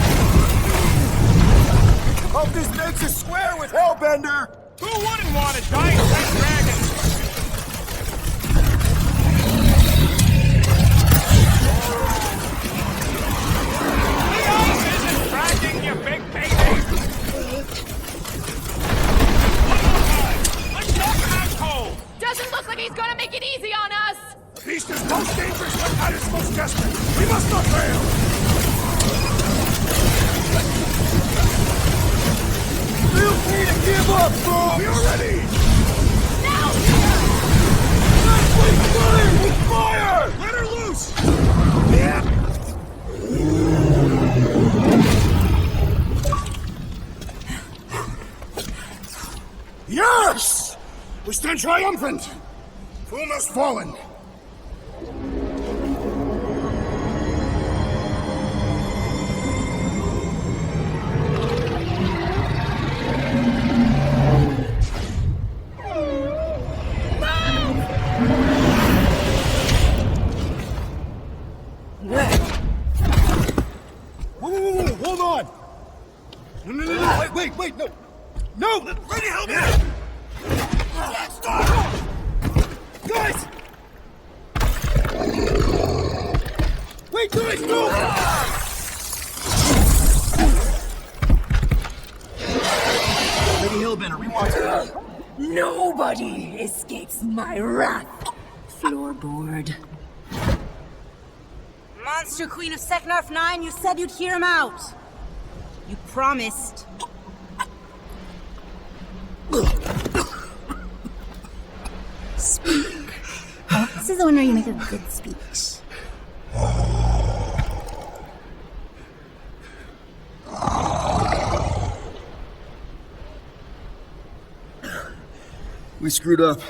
Hope this makes us square with Hellbender! Who wouldn't want a giant red dragon? The ice isn't cracking, you big baby! One more time! Let's knock him out cold! Doesn't look like he's gonna make it easy on us! The beast is most dangerous when at its most desperate. We must not fail. Feel free to give up, Boom! We are ready. Now! Let's fire with fire! Let her loose. Yes! We stand triumphant. Foom has fallen. Whoa, hold on! No, wait, no! No! Lady, help me! Stop! Guys! Wait, guys, no! Lady Hellbender, we want to... Nobody escapes my wrath. Floorboard. Monster Queen of Seknarf 9, you said you'd hear him out. You promised. Speak. This is the one where you make a good speech. We screwed up.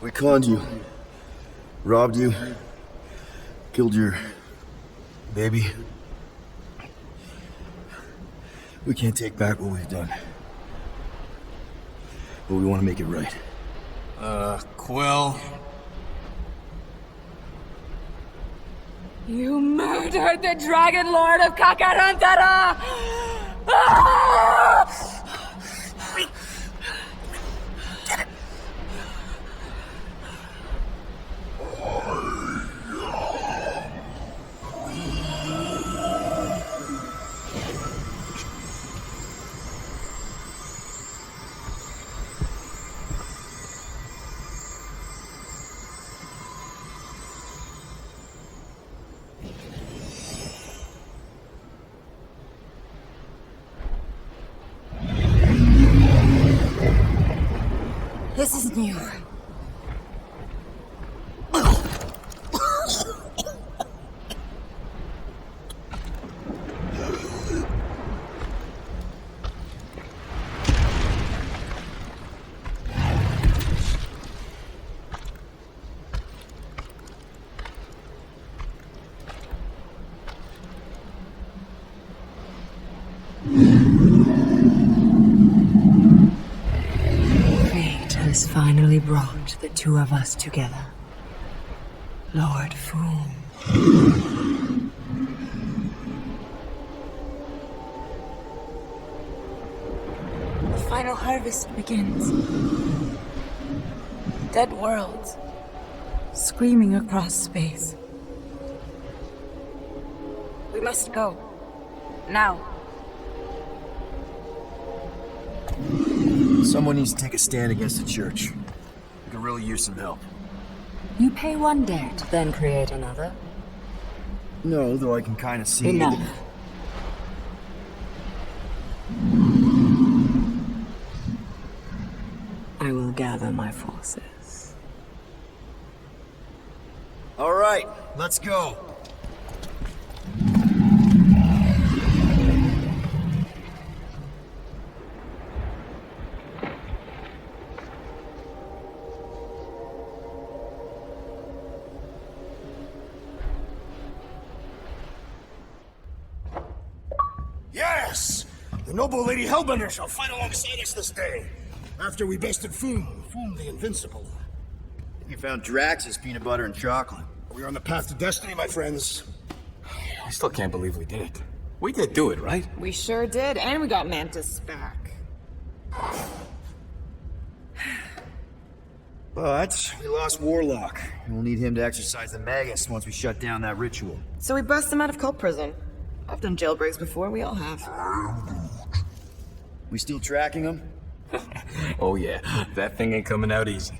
We conned you. Robbed you. Killed your... baby. We can't take back what we've done. But we want to make it right. Quill. You murdered the Dragon Lord of Kakarantara! Ah! This is new. Fate has finally brought the two of us together. Lord Foom. The final harvest begins. Dead worlds. screaming across space. We must go. Now. Someone needs to take a stand against the church. We could really use some help. You pay one debt, then create another. No, though I can kind of see... Enough. I will gather my forces. All right, let's go. Yes! The noble Lady Hellbender shall fight alongside us this day. After we bested Foom the Invincible. You found Drax's peanut butter and chocolate. We're on the path to destiny, my friends. I still can't believe we did it. We did do it, right? We sure did, and we got Mantis back. But we lost Warlock. We'll need him to exercise the Magus once we shut down that ritual. So we bust him out of cult prison. I've done jailbreaks before, we all have. We still tracking him? Oh yeah, that thing ain't coming out easy.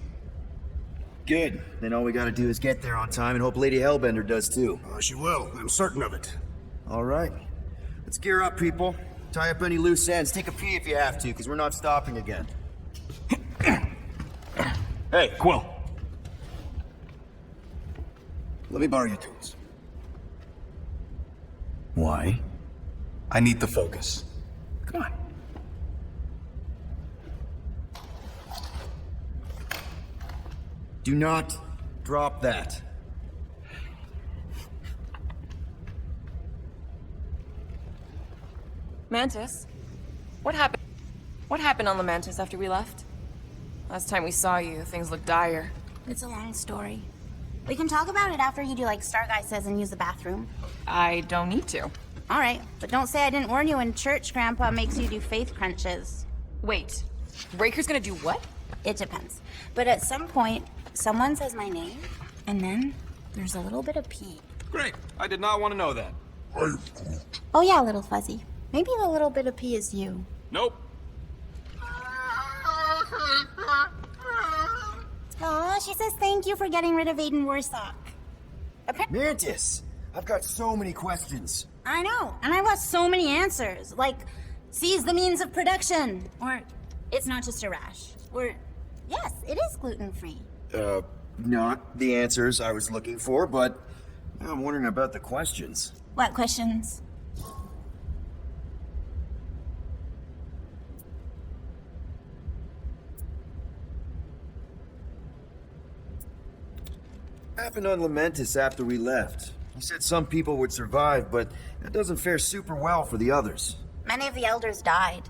Good. Then all we gotta do is get there on time and hope Lady Hellbender does too. She will. I'm certain of it. All right. Let's gear up, people. Tie up any loose ends. Take a pee if you have to, because we're not stopping again. Hey, Quill. Let me borrow your tools. Why? I need the focus. Come on. Do not drop that. Mantis? What happened? What happened on the Mantis after we left? Last time we saw you, things looked dire. It's a long story. We can talk about it after you do like Starguy says and use the bathroom. I don't need to. All right, but don't say I didn't warn you in church Grandpa makes you do faith crunches. Wait, Raker's gonna do what? It depends. But at some point, someone says my name, and then there's a little bit of pee. Great. I did not want to know that. Oh yeah, little fuzzy. Maybe the little bit of pee is you. Nope. Aw, she says thank you for getting rid of Aiden Warsock. Mantis! I've got so many questions. I know, and I want so many answers. Like, seize the means of production. Or, it's not just a rash. Or, yes, it is gluten-free. Not the answers I was looking for, but I'm wondering about the questions. What questions? What happened on Lamentis after we left? You said some people would survive, but that doesn't fare super well for the others. Many of the elders died.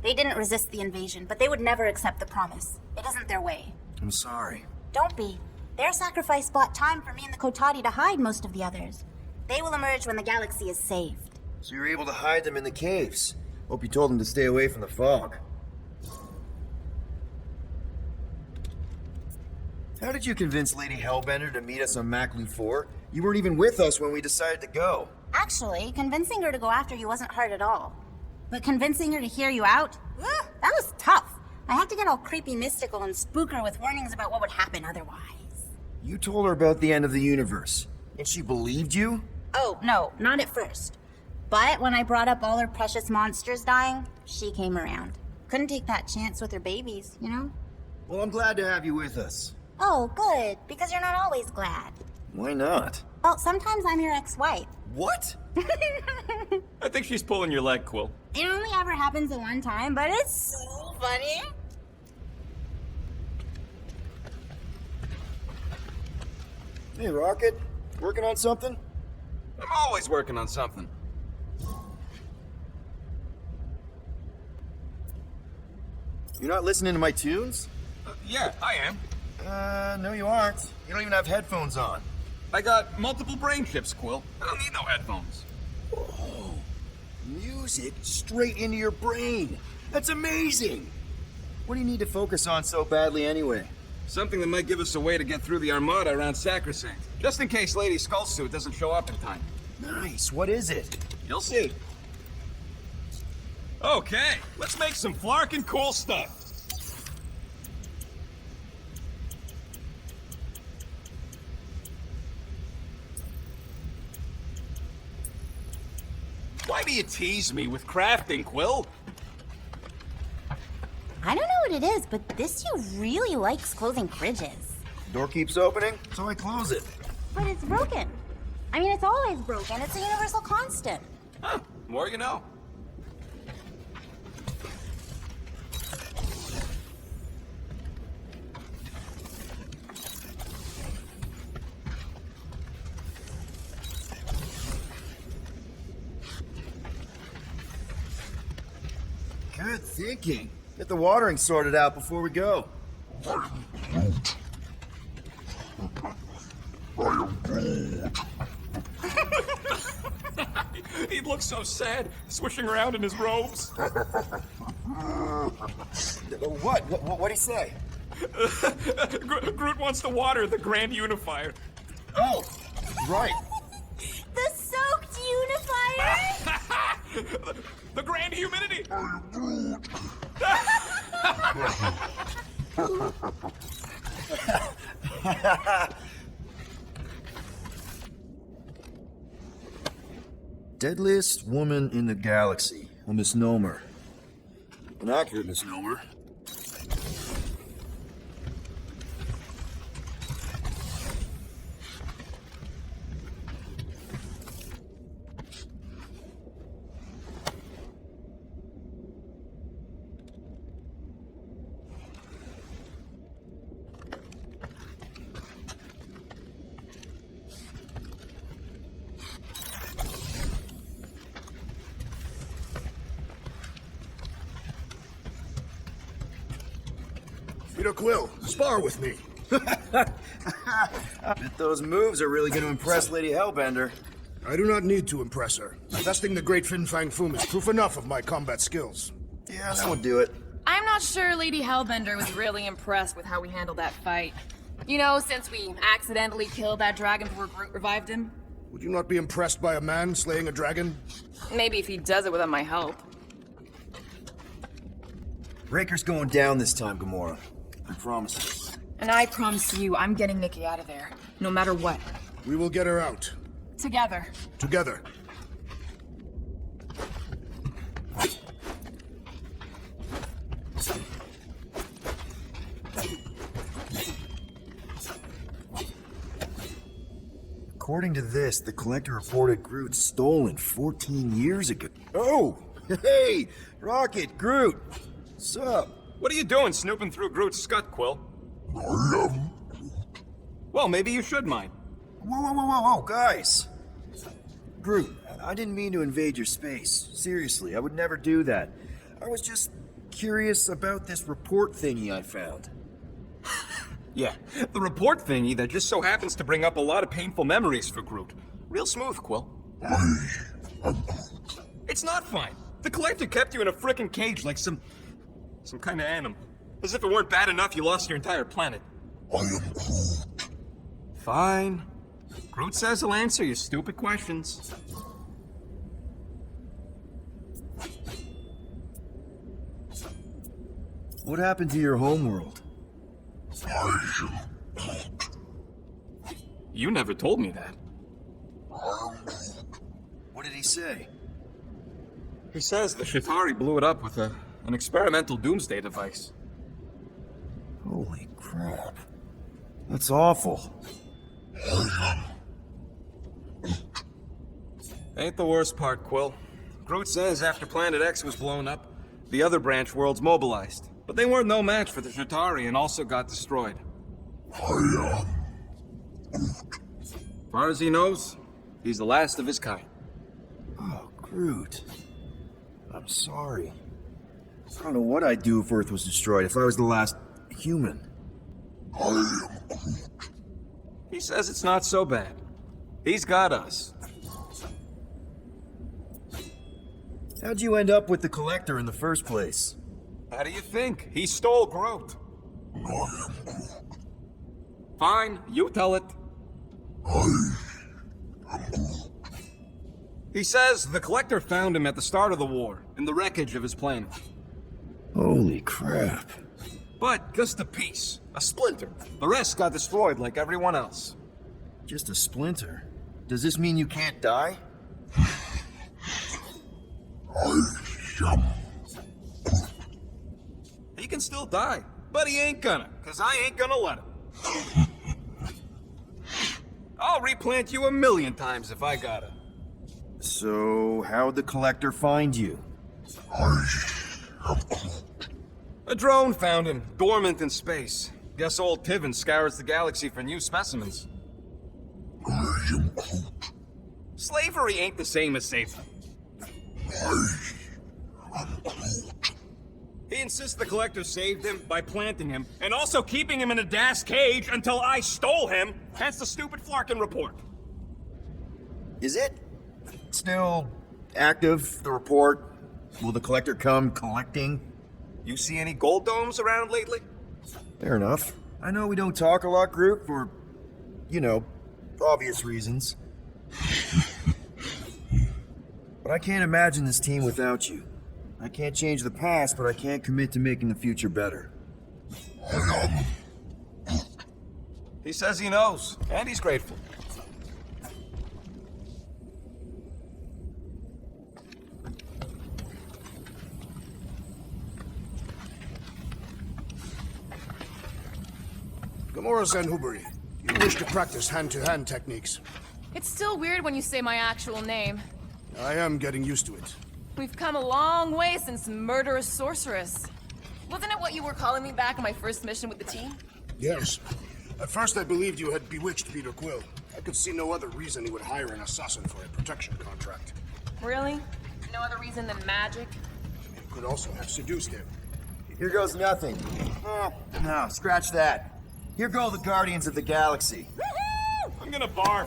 They didn't resist the invasion, but they would never accept the promise. It isn't their way. I'm sorry. Don't be. Their sacrifice bought time for me and the Kotati to hide most of the others. They will emerge when the galaxy is saved. So you're able to hide them in the caves. Hope you told them to stay away from the fog. How did you convince Lady Hellbender to meet us on Maclu 4? You weren't even with us when we decided to go. Actually, convincing her to go after you wasn't hard at all. But convincing her to hear you out? That was tough. I had to get all creepy mystical and spook her with warnings about what would happen otherwise. You told her about the end of the universe, and she believed you? Oh, no, not at first. But when I brought up all her precious monsters dying, she came around. Couldn't take that chance with her babies, you know? Well, I'm glad to have you with us. Oh, good, because you're not always glad. Why not? Well, sometimes I'm your ex-wife. What? I think she's pulling your leg, Quill. It only ever happens at one time, but it's so funny. Hey, Rocket. Working on something? I'm always working on something. You're not listening to my tunes? Yeah, I am. No you aren't. You don't even have headphones on. I got multiple brain chips, Quill. I don't need no headphones. Whoa. Music straight into your brain. That's amazing. What do you need to focus on so badly anyway? Something that might give us a way to get through the Armada around Sacrosanct. Just in case Lady Skullsuit doesn't show up in time. Nice, what is it? You'll see. Okay, let's make some flarkin' cool stuff. Why do you tease me with crafting, Quill? I don't know what it is, but this you really likes closing fridges. Door keeps opening, so I close it. But it's broken. I mean, it's always broken. It's a universal constant. Huh, more you know. Good thinking. Get the watering sorted out before we go. He looks so sad, swishing around in his robes. What'd he say? Groot wants to water the Grand Unifier. Oh, right. The soaked unifier? The Grand Humidity! Deadliest woman in the galaxy. A misnomer. An accurate misnomer. Peter Quill, spar with me. Bet those moves are really going to impress Lady Hellbender. I do not need to impress her. Investing the great Fin Fang Foom is proof enough of my combat skills. Yeah, that would do it. I'm not sure Lady Hellbender was really impressed with how we handled that fight. You know, since we accidentally killed that dragon before Groot revived him. Would you not be impressed by a man slaying a dragon? Maybe if he does it without my help. Raker's going down this time, Gamora. I promise. And I promise you, I'm getting Nikki out of there, no matter what. We will get her out. Together. Together. According to this, the Collector reported Groot stolen 14 years ago. Oh! Hey! Rocket, Groot! What's up? What are you doing snooping through Groot's scut, Quill? Well, maybe you should mind. Whoa, guys! Groot, I didn't mean to invade your space. Seriously, I would never do that. I was just curious about this report thingy I found. Yeah, the report thingy that just so happens to bring up a lot of painful memories for Groot. Real smooth, Quill. It's not fine. The Collector kept you in a frickin' cage like some kind of animal. As if it weren't bad enough you lost your entire planet. I am Groot. Fine. Groot says he'll answer your stupid questions. What happened to your homeworld? I am Groot. You never told me that. I am Groot. What did he say? He says the Chitauri blew it up with an experimental doomsday device. Holy crap. That's awful. Ain't the worst part, Quill. Groot says after Planet X was blown up, the other branch worlds mobilized. But they weren't no match for the Chitauri and also got destroyed. I am Groot. As far as he knows, he's the last of his kind. Oh, Groot. I'm sorry. I don't know what I'd do if Earth was destroyed, if I was the last human. I am Groot. He says it's not so bad. He's got us. How'd you end up with the Collector in the first place? How do you think? He stole Groot. I am Groot. Fine, you tell it. He says the Collector found him at the start of the war, in the wreckage of his plane. Holy crap. But just a piece, a splinter. The rest got destroyed like everyone else. Just a splinter? Does this mean you can't die? He can still die, but he ain't gonna, cause I ain't gonna let him. I'll replant you 1,000,000 times if I gotta. So, how'd the Collector find you? A drone found him, dormant in space. Guess old Tiven scours the galaxy for new specimens. Slavery ain't the same as safety. He insists the Collector saved him by planting him, and also keeping him in a das cage until I stole him, hence the stupid Flarkin report. Is it still active, the report? Will the Collector come collecting? You see any gold domes around lately? Fair enough. I know we don't talk a lot, group, for, you know, obvious reasons. But I can't imagine this team without you. I can't change the past, but I can't commit to making the future better. He says he knows, and he's grateful. Gamora Zanhubari, you wish to practice hand-to-hand techniques. It's still weird when you say my actual name. I am getting used to it. We've come a long way since Murderous Sorceress. Wasn't it what you were calling me back on my first mission with the team? Yes. At first I believed you had bewitched Peter Quill. I could see no other reason he would hire an assassin for a protection contract. Really? No other reason than magic? You could also have seduced him. Here goes nothing. Oh, no, scratch that. Here go the Guardians of the Galaxy. I'm gonna barf.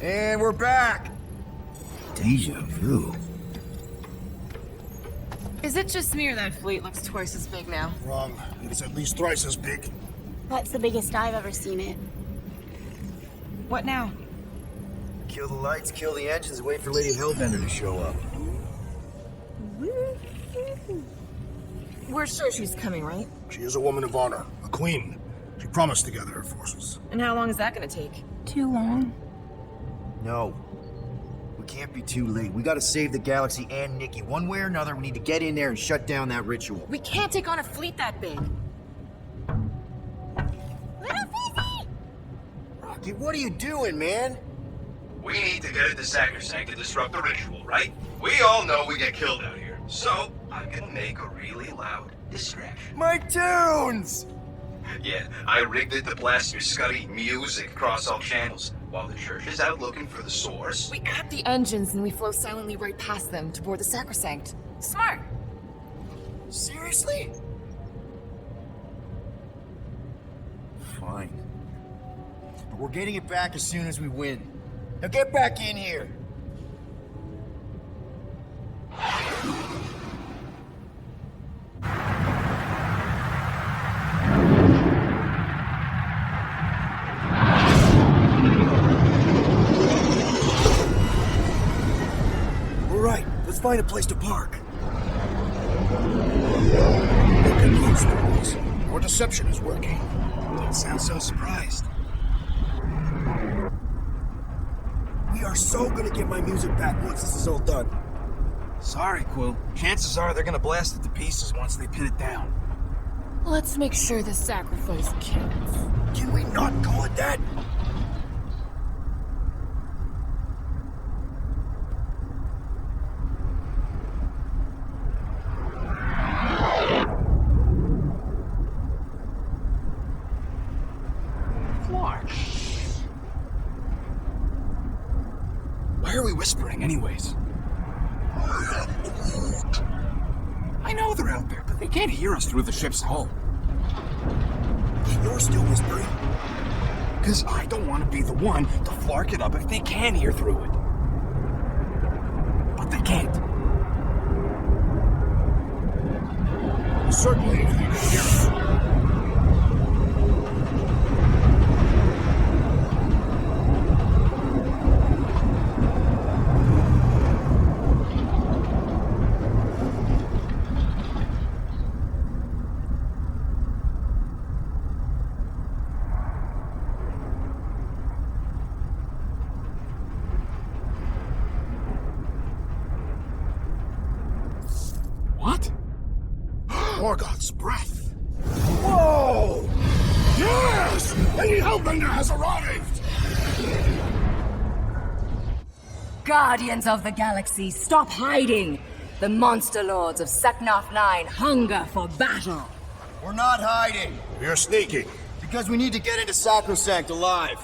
And we're back. Deja vu. Is it just me or that fleet looks twice as big now? Wrong. It's at least thrice as big. That's the biggest I've ever seen it. What now? Kill the lights, kill the engines, and wait for Lady Hellbender to show up. We're sure she's coming, right? She is a woman of honor, a queen. She promised to gather her forces. And how long is that gonna take? Too long. No. We can't be too late. We gotta save the galaxy and Nikki. One way or another, we need to get in there and shut down that ritual. We can't take on a fleet that big. Little Fizzy! Rocky, what are you doing, man? We need to get into Sacrosanct to disrupt the ritual, right? We all know we get killed out here. So, I'm gonna make a really loud distraction. My tunes! Yeah, I rigged it to blast your scuddy music across all channels, while the church is out looking for the source. We cut the engines and we flow silently right past them to board the Sacrosanct. Smart. Seriously? Fine. But we're getting it back as soon as we win. Now get back in here! All right, let's find a place to park. Look at those boys. Your deception is working. Don't sound so surprised. We are so gonna get my music back once this is all done. Sorry, Quill. Chances are they're gonna blast it to pieces once they pin it down. Let's make sure the sacrifice counts. Can we not call it that? Why are we whispering anyways? I know they're out there, but they can't hear us through the ship's hull. You're still whispering. Because I don't want to be the one to flark it up if they can hear through it. But they can't. Certainly, if you can hear us. What? Morgoth's breath. Whoa! Yes! Lady Hellbender has arrived! Guardians of the Galaxy, stop hiding! The monster lords of Seknarf 9 hunger for battle. We're not hiding. We're sneaking. Because we need to get into Sacrosanct alive.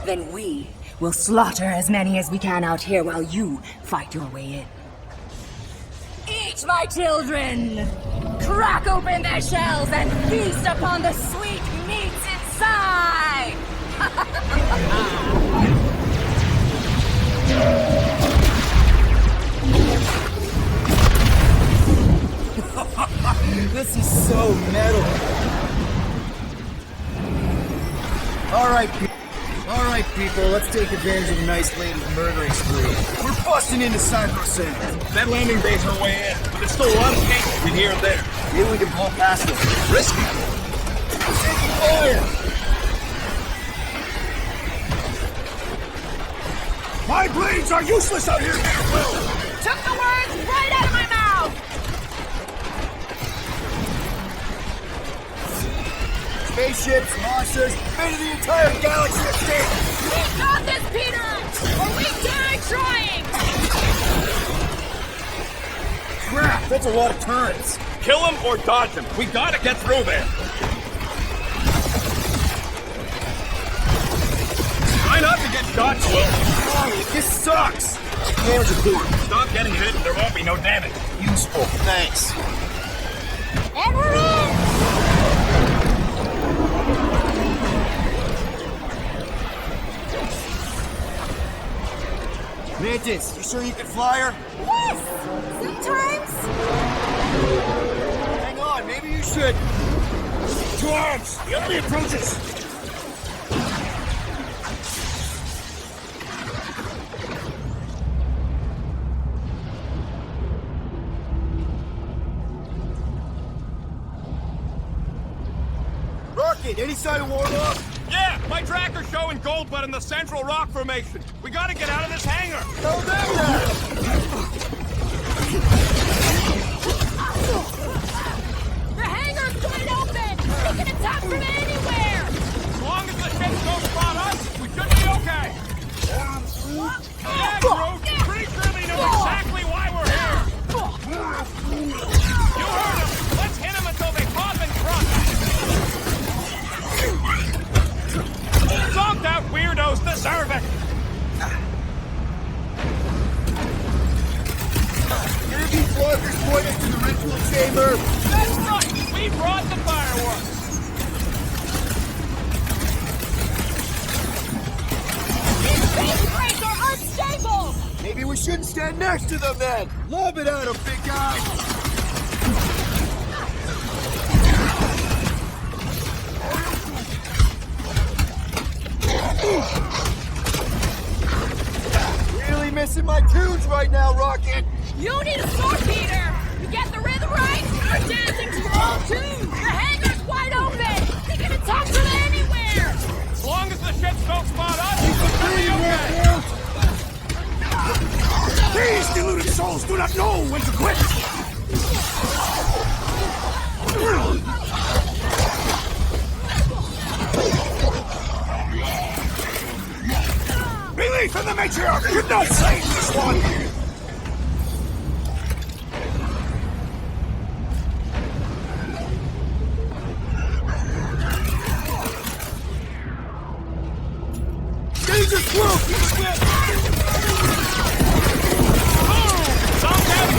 Then we will slaughter as many as we can out here while you fight your way in. Eat, my children! Crack open their shells and feast upon the sweet meats inside! This is so metal. Alright, people, let's take advantage of the nice lady's murdering spree. We're busting into Sacrosanct. That landing bay's our way in, but there's still a lot of cases between here and there. Maybe we can blow past them. Risky. Taking fire! My blades are useless out here, Will! Took the words right out of my mouth! Spaceships, monsters, made of the entire galaxy at stake! We got this, Peter! Or we die trying! Crap, that's a lot of turrets. Kill them or dodge them. We gotta get through there. Try not to get shot, Will. Oh, this sucks! Hands are cool. Stop getting hit and there won't be no damage. Useful, thanks. And we're in! Mantis, you sure you can fly her? Yes! Sometimes. Hang on, maybe you should. To arms! The enemy approaches! Rocket, any sign of Warlock? Yeah, my tracker's showing gold blood in the central rock formation. We gotta get out of this hangar. Tell them that! The hangar's wide open! We can attack from anywhere! As long as the ships don't spot us, we should be okay. Yeah, Groot, pretty sure they know exactly why we're here. You heard them. Let's hit them until they pop and crush. Zonked out weirdos deserve it! Enemy blockers pointed to the ritual chamber! That's right! We brought the fireworks! These base plates are unstable! Maybe we shouldn't stand next to them then! Lob it at them, big guy! Really missing my tunes right now, Rocket! You need a sword, Peter! You get the rhythm right, you're dancing to your own tune! The hangar's wide open! We can attack from anywhere! As long as the ships don't spot us, we should be okay! These deluded souls do not know when to quit! Relief in the matriarch could not save this one! Danger close! Boom! Some kind of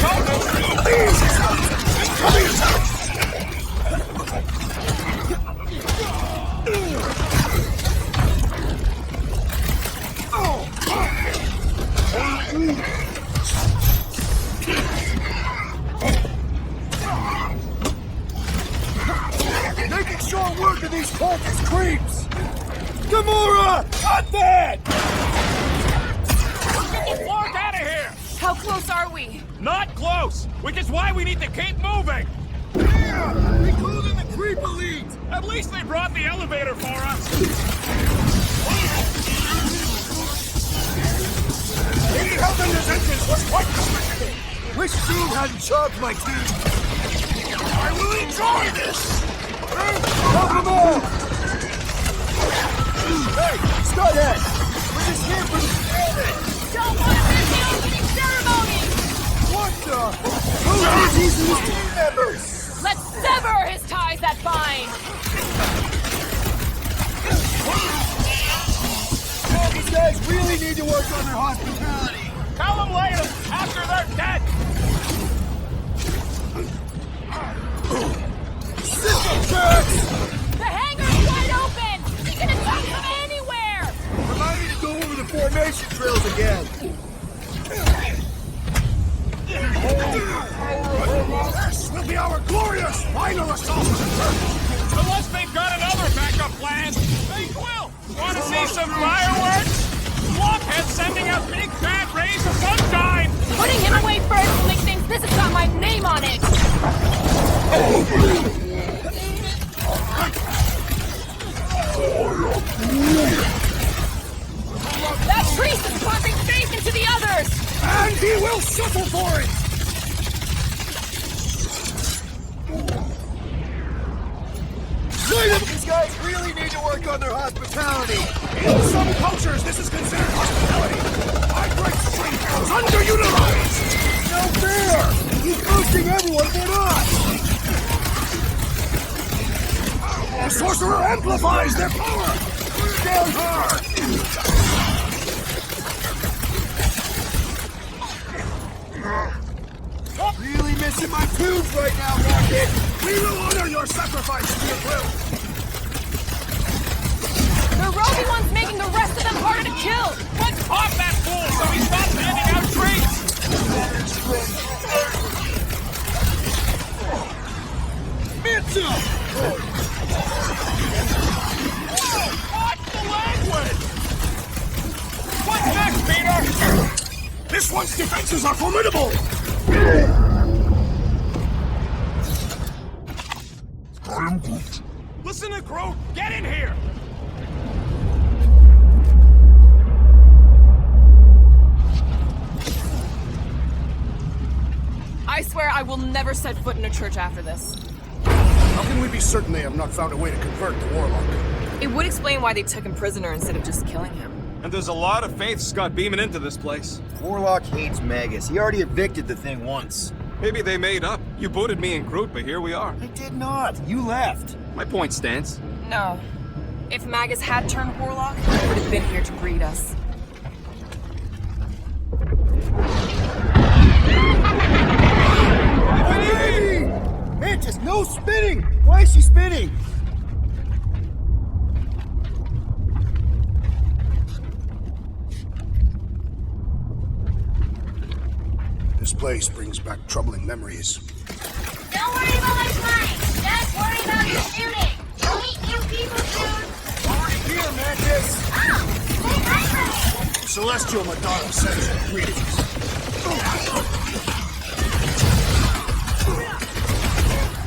short work of these cultist creeps! Gamora! Cut that! Get the Flark out of here! How close are we? Not close! Which is why we need to keep moving! Yeah! We called in the creep elite! At least they brought the elevator for us! Lady Hellbender's entrance was quite complicated! Wish Doom hadn't chopped my teeth! I will enjoy this! Help them all! Hey, Skyhead! We're just here for the filming! Don't want to miss the opening ceremony! What the? Who are these new team members? Let's sever his ties that bind! Oh, these guys really need to work on their hospitality! Tell them later, after they're dead! System checks! The hangar's wide open! He can attack from anywhere! Remind me to go over the formation drills again! This will be our glorious final assault on the Turks! Unless they've got another backup plan, they will! Want to see some fireworks? Blockhead sending out big bad rays of sunshine! Putting him away first will make things this has got my name on it! That priest is carving faith into the others! And he will suffer for it! These guys really need to work on their hospitality! In some cultures, this is considered hospitality. My great strength goes underutilized! No fair! He's boosting everyone but us! The sorcerer amplifies their power! Down hard! Really missing my tunes right now, Rocket! We will honor your sacrifice to your will! The roving one's making the rest of them harder to kill! Let's pop that fool so he stops handing out treats! Mitchell! Watch the language! What's next, Peter? This one's defenses are formidable! I'm good. Listen to Groot! Get in here! I swear I will never set foot in a church after this. How can we be certain they have not found a way to convert the Warlock? It would explain why they took him prisoner instead of just killing him. And there's a lot of faith Scott beaming into this place. Warlock hates Magus. He already evicted the thing once. Maybe they made up. You booted me and Groot, but here we are. I did not. You left. My point stands. No. If Magus had turned Warlock, he would have been here to greet us. Hey! Mantis, no spinning! Why is she spinning? This place brings back troubling memories. Don't worry about my flying. Just worry about your shooting. We'll meet new people soon. Already here, Mantis! Oh, say hi for me. Celestial Madonna sends her greetings.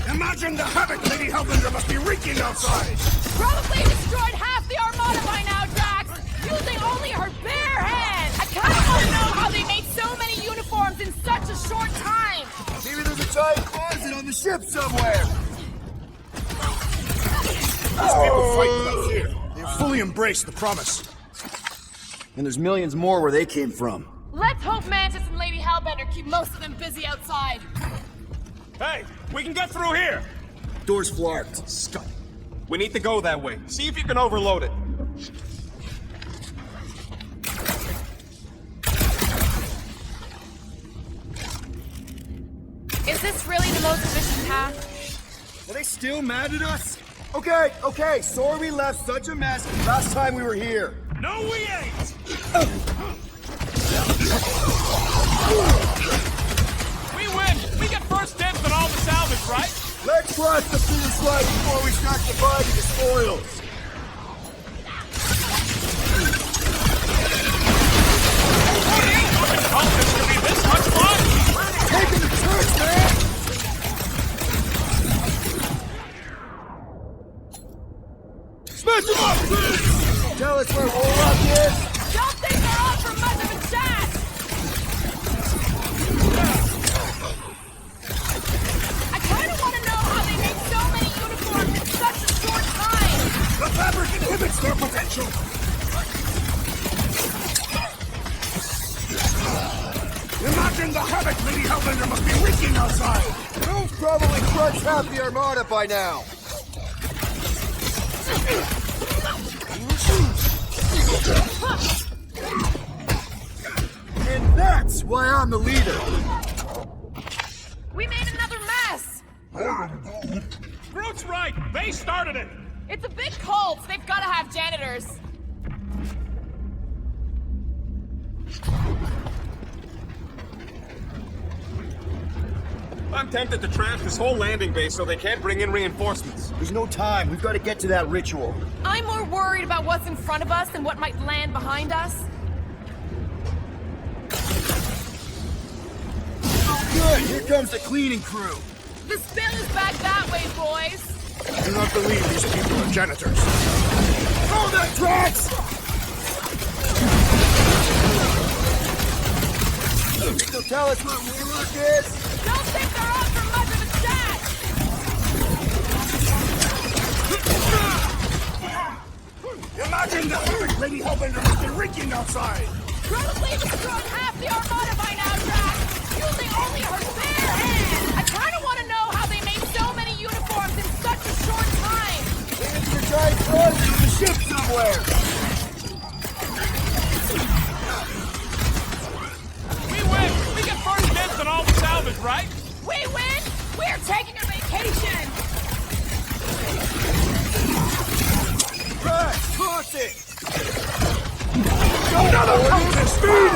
Imagine the havoc Lady Hellbender must be wreaking outside! Probably destroyed half the Armada by now, Drax! Using only her bare hands! I kinda wanna know how they made so many uniforms in such a short time! Maybe there's a giant closet on the ship somewhere! These people fight without fear. They have fully embraced the promise. And there's millions more where they came from. Let's hope Mantis and Lady Hellbender keep most of them busy outside. Hey, we can get through here! Door's flarked. Scott, we need to go that way. See if you can overload it. Is this really the most efficient path? Are they still mad at us? Okay, sorry we left such a mess last time we were here. No, we ain't! We win! We get first dibs on all the salvage, right? Let's cross the finish line before we start dividing the spoils! Oh, this could be this much fun! Taking the church, man! Smash him up! Tell us where Warlock is! Don't think they're all for much of a chat! I kinda wanna know how they make so many uniforms in such a short time! The fabric inhibits their potential! Imagine the havoc Lady Hellbender must be wreaking outside! Who's probably crushed half the Armada by now? And that's why I'm the leader! We made another mess! Groot's right! They started it! It's a big cult. They've gotta have janitors. I'm tempted to trash this whole landing base so they can't bring in reinforcements. There's no time. We've got to get to that ritual. I'm more worried about what's in front of us and what might land behind us. Good! Here comes the cleaning crew! The spill is back that way, boys. I do not believe these people are janitors. Throw that tracks! So tell us what Warlock is! Don't think they're all for much of a chat! Imagine the havoc Lady Hellbender must be wreaking outside! Probably destroyed half the Armada by now, Drax! Using only her bare hands! I kinda wanna know how they made so many uniforms in such a short time! It's the giant closet in the ship somewhere! We win! We get first dibs on all the salvage, right? We win! We're taking a vacation! Right, cross it! Another comes at speed!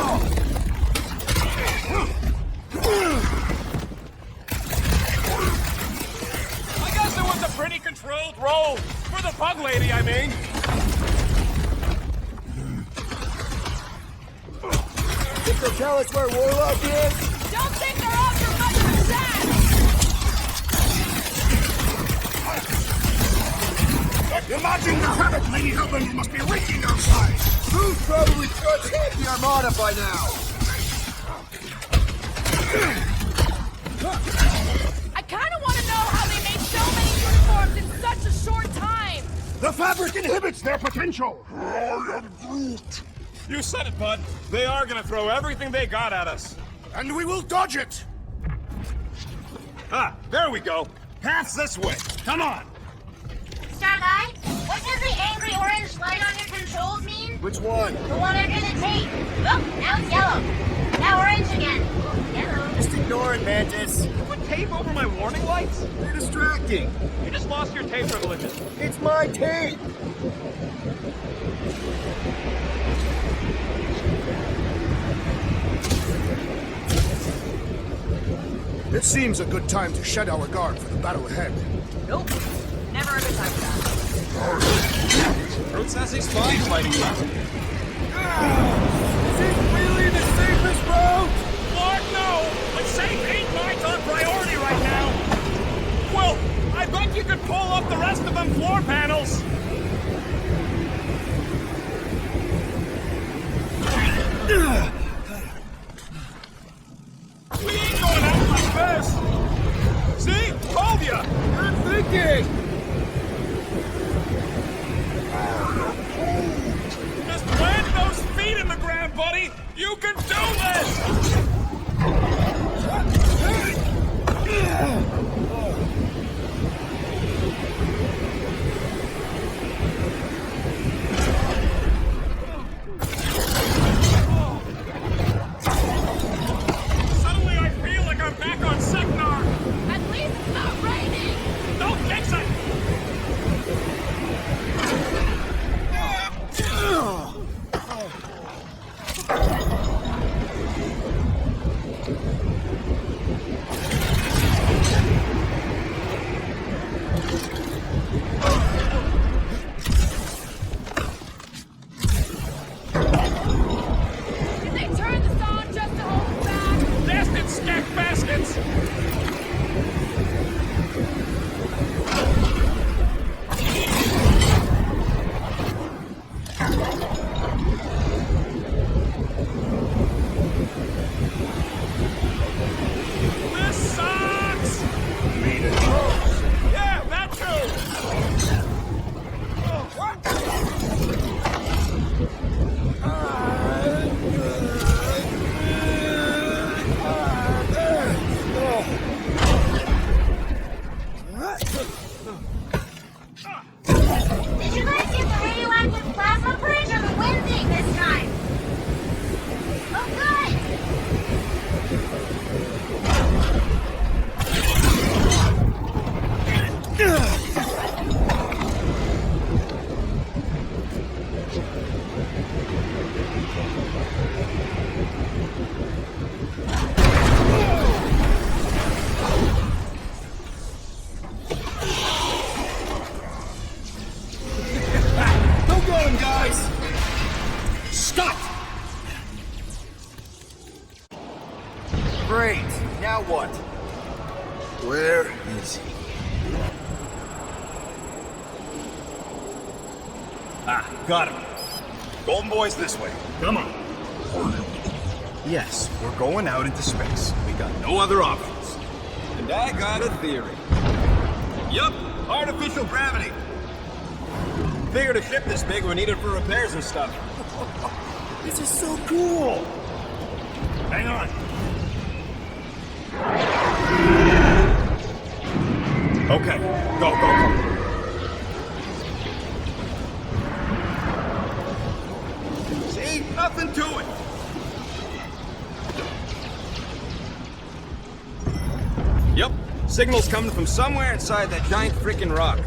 I guess it was a pretty controlled roll. For the pug lady, I mean. So tell us where Warlock is! Don't think they're all for much of a chat! Imagine the havoc Lady Hellbender must be wreaking outside! Who's probably crushed half the Armada by now? I kinda wanna know how they made so many uniforms in such a short time! The fabric inhibits their potential! You said it, bud. They are gonna throw everything they got at us. And we will dodge it! Ah, there we go. Path's this way. Come on. Star Guy, what does the angry orange light on your controls mean? Which one? The one under the tape. Look, now it's yellow. Now orange again. Yellow. Just ignore it, Mantis. You put tape over my warning lights? They're distracting. You just lost your tape privileges. It's my tape! It seems a good time to shed our guard for the battle ahead. Nope. Never a good time for that. Groot says he's fine fighting you. Is this really the safest route? Lord, no! But safe ain't my top priority right now. Well, I bet you could pull up the rest of them floor panels. We ain't going out like this. See? Told ya! Good thinking! Just plant those feet in the ground, buddy! You can do this! Suddenly I feel like I'm back on Seknar! At least it's not raining! Don't fix it! is he? Ah, got him. Golden Boy's this way. Come on. Yes, we're going out into space. We got no other options. And I got a theory. Yup, artificial gravity. Figured a ship this big we need it for repairs and stuff. This is so cool. Hang on. Okay, go. See? Nothing to it. Yep, signal's coming from somewhere inside that giant freaking rock.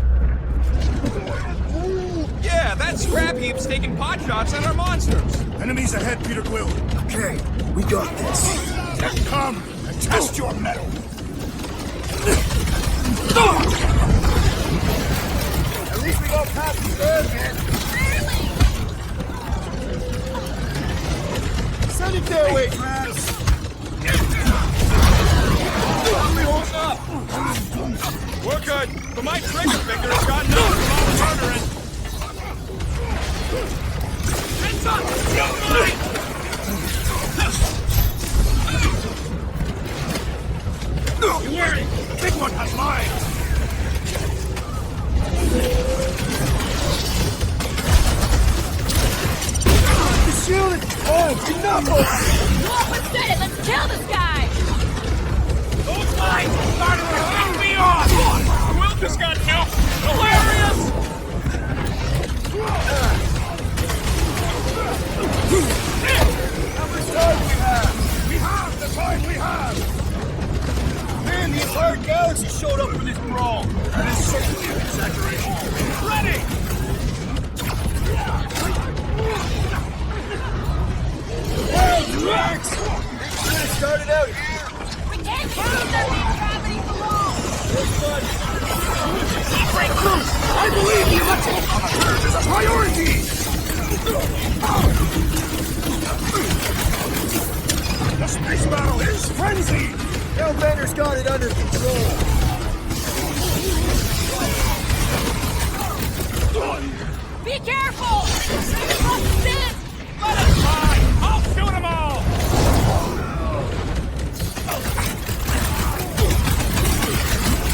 Yeah, that scrap heap's taking pot shots at our monsters. Enemies ahead, Peter Quill. Okay, we got this. Come and test your mettle. At least we got past the bird, man. Send it their way, Travis. Hold up! We're good, but my trigger finger has gotten out from all the murdering. Hands up! You worry! The big one has mine! The shield is... Oh, enough! Wolf said it! Let's kill this guy! Those mines started to pick me off! Will just got nuked! Hilarious! How much time we have? We have the time we have! Man, the entire galaxy showed up for this brawl. That is certainly an exaggeration. Ready! Hey, Drax! Should have started out here. We can't prove that we have gravity below! Breakthroughs! I believe the electrical curve is a priority! The space battle is frenzied! Hellbender's got it under control. Be careful! What's this? Let us by! I'll shoot them all!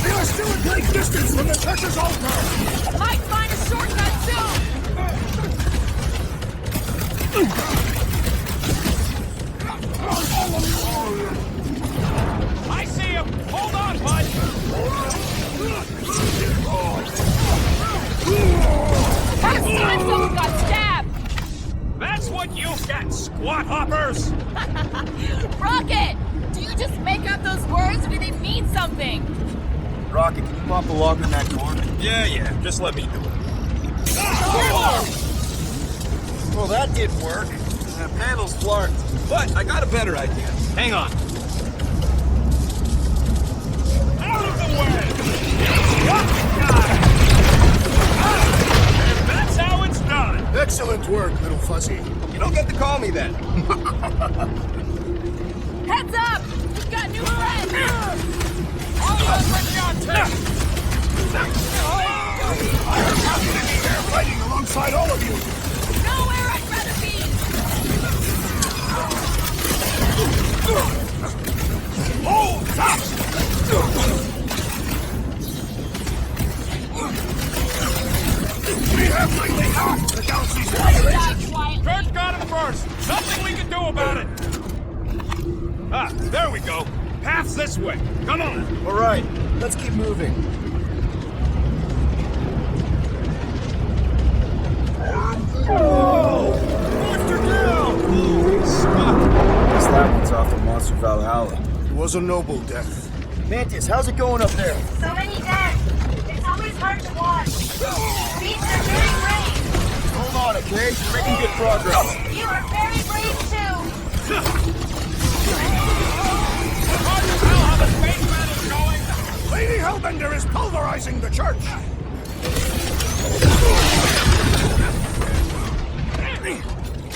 They are still a great distance from the Church's altar! Might find a shortcut soon! I see him! Hold on, bud! Last time someone got stabbed! That's what you get, squat hoppers! Rocket! Do you just make up those words or do they mean something? Rocket, can you pop the lock in that corner? Yeah, just let me do it. Well, that did work. The panel's flarked. But I got a better idea. Hang on. Out of the way! And that's how it's done! Excellent work, little fuzzy. You don't get to call me that. Heads up! We've got new friends! All of us with you on tape! I am happy to be here fighting alongside all of you! Nowhere I'd rather be! Hold that! We have lately hacked the galaxy's population! Die quietly! Kurt got him first! Nothing we can do about it! Ah, there we go! Path's this way! Come on! All right, let's keep moving. Whoa! Monster down! Holy stuff. Guess that one's off the Monster Valhalla. It was a noble death. Mantis, how's it going up there? So many dead. It's always hard to watch. Beasts are very brave. Hold on, okay? You're making good progress. You are very brave too. Hard to tell how the space battle's going! Lady Hellbender is pulverizing the church!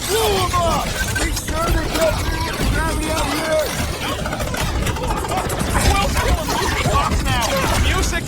Blow them up! Be sure they get the gravity out here! Well, kill him! Box now!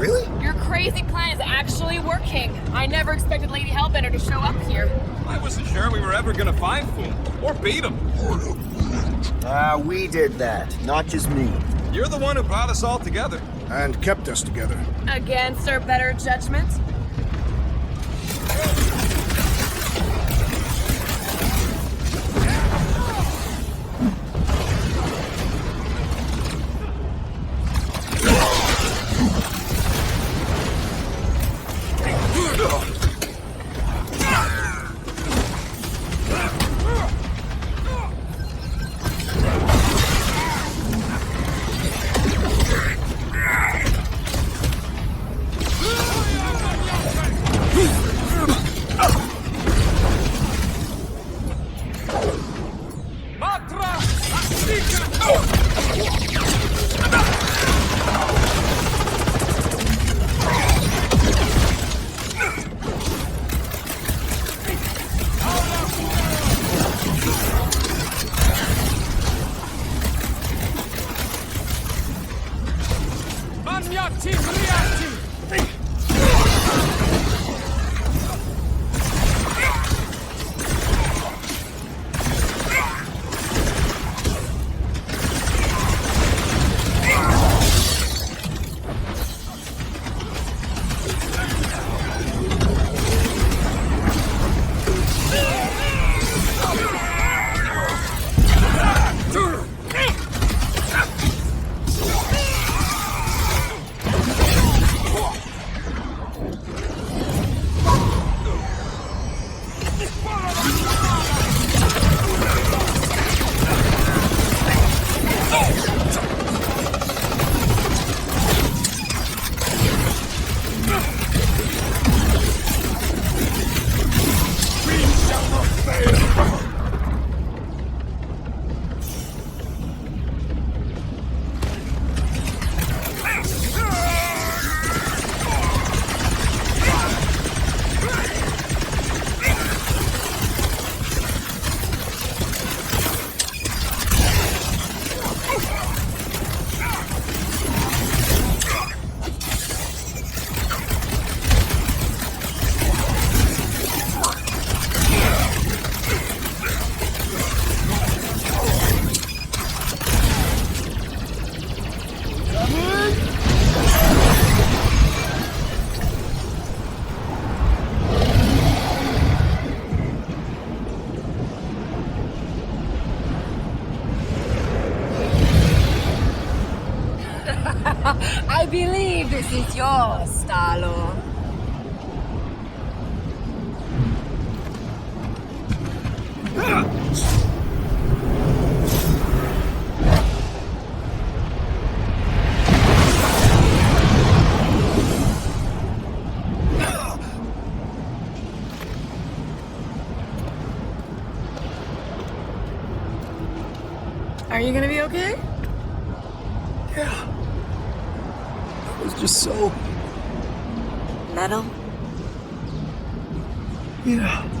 Really? Your crazy plan is actually working. I never expected Lady Hellbender to show up here. I wasn't sure we were ever gonna find Fool, or beat him. We did that, not just me. You're the one who brought us all together. And kept us together. Against our better judgment? I believe this is yours, Star-Lord. Are you gonna be okay? Yeah. That was just so... Metal? Yeah.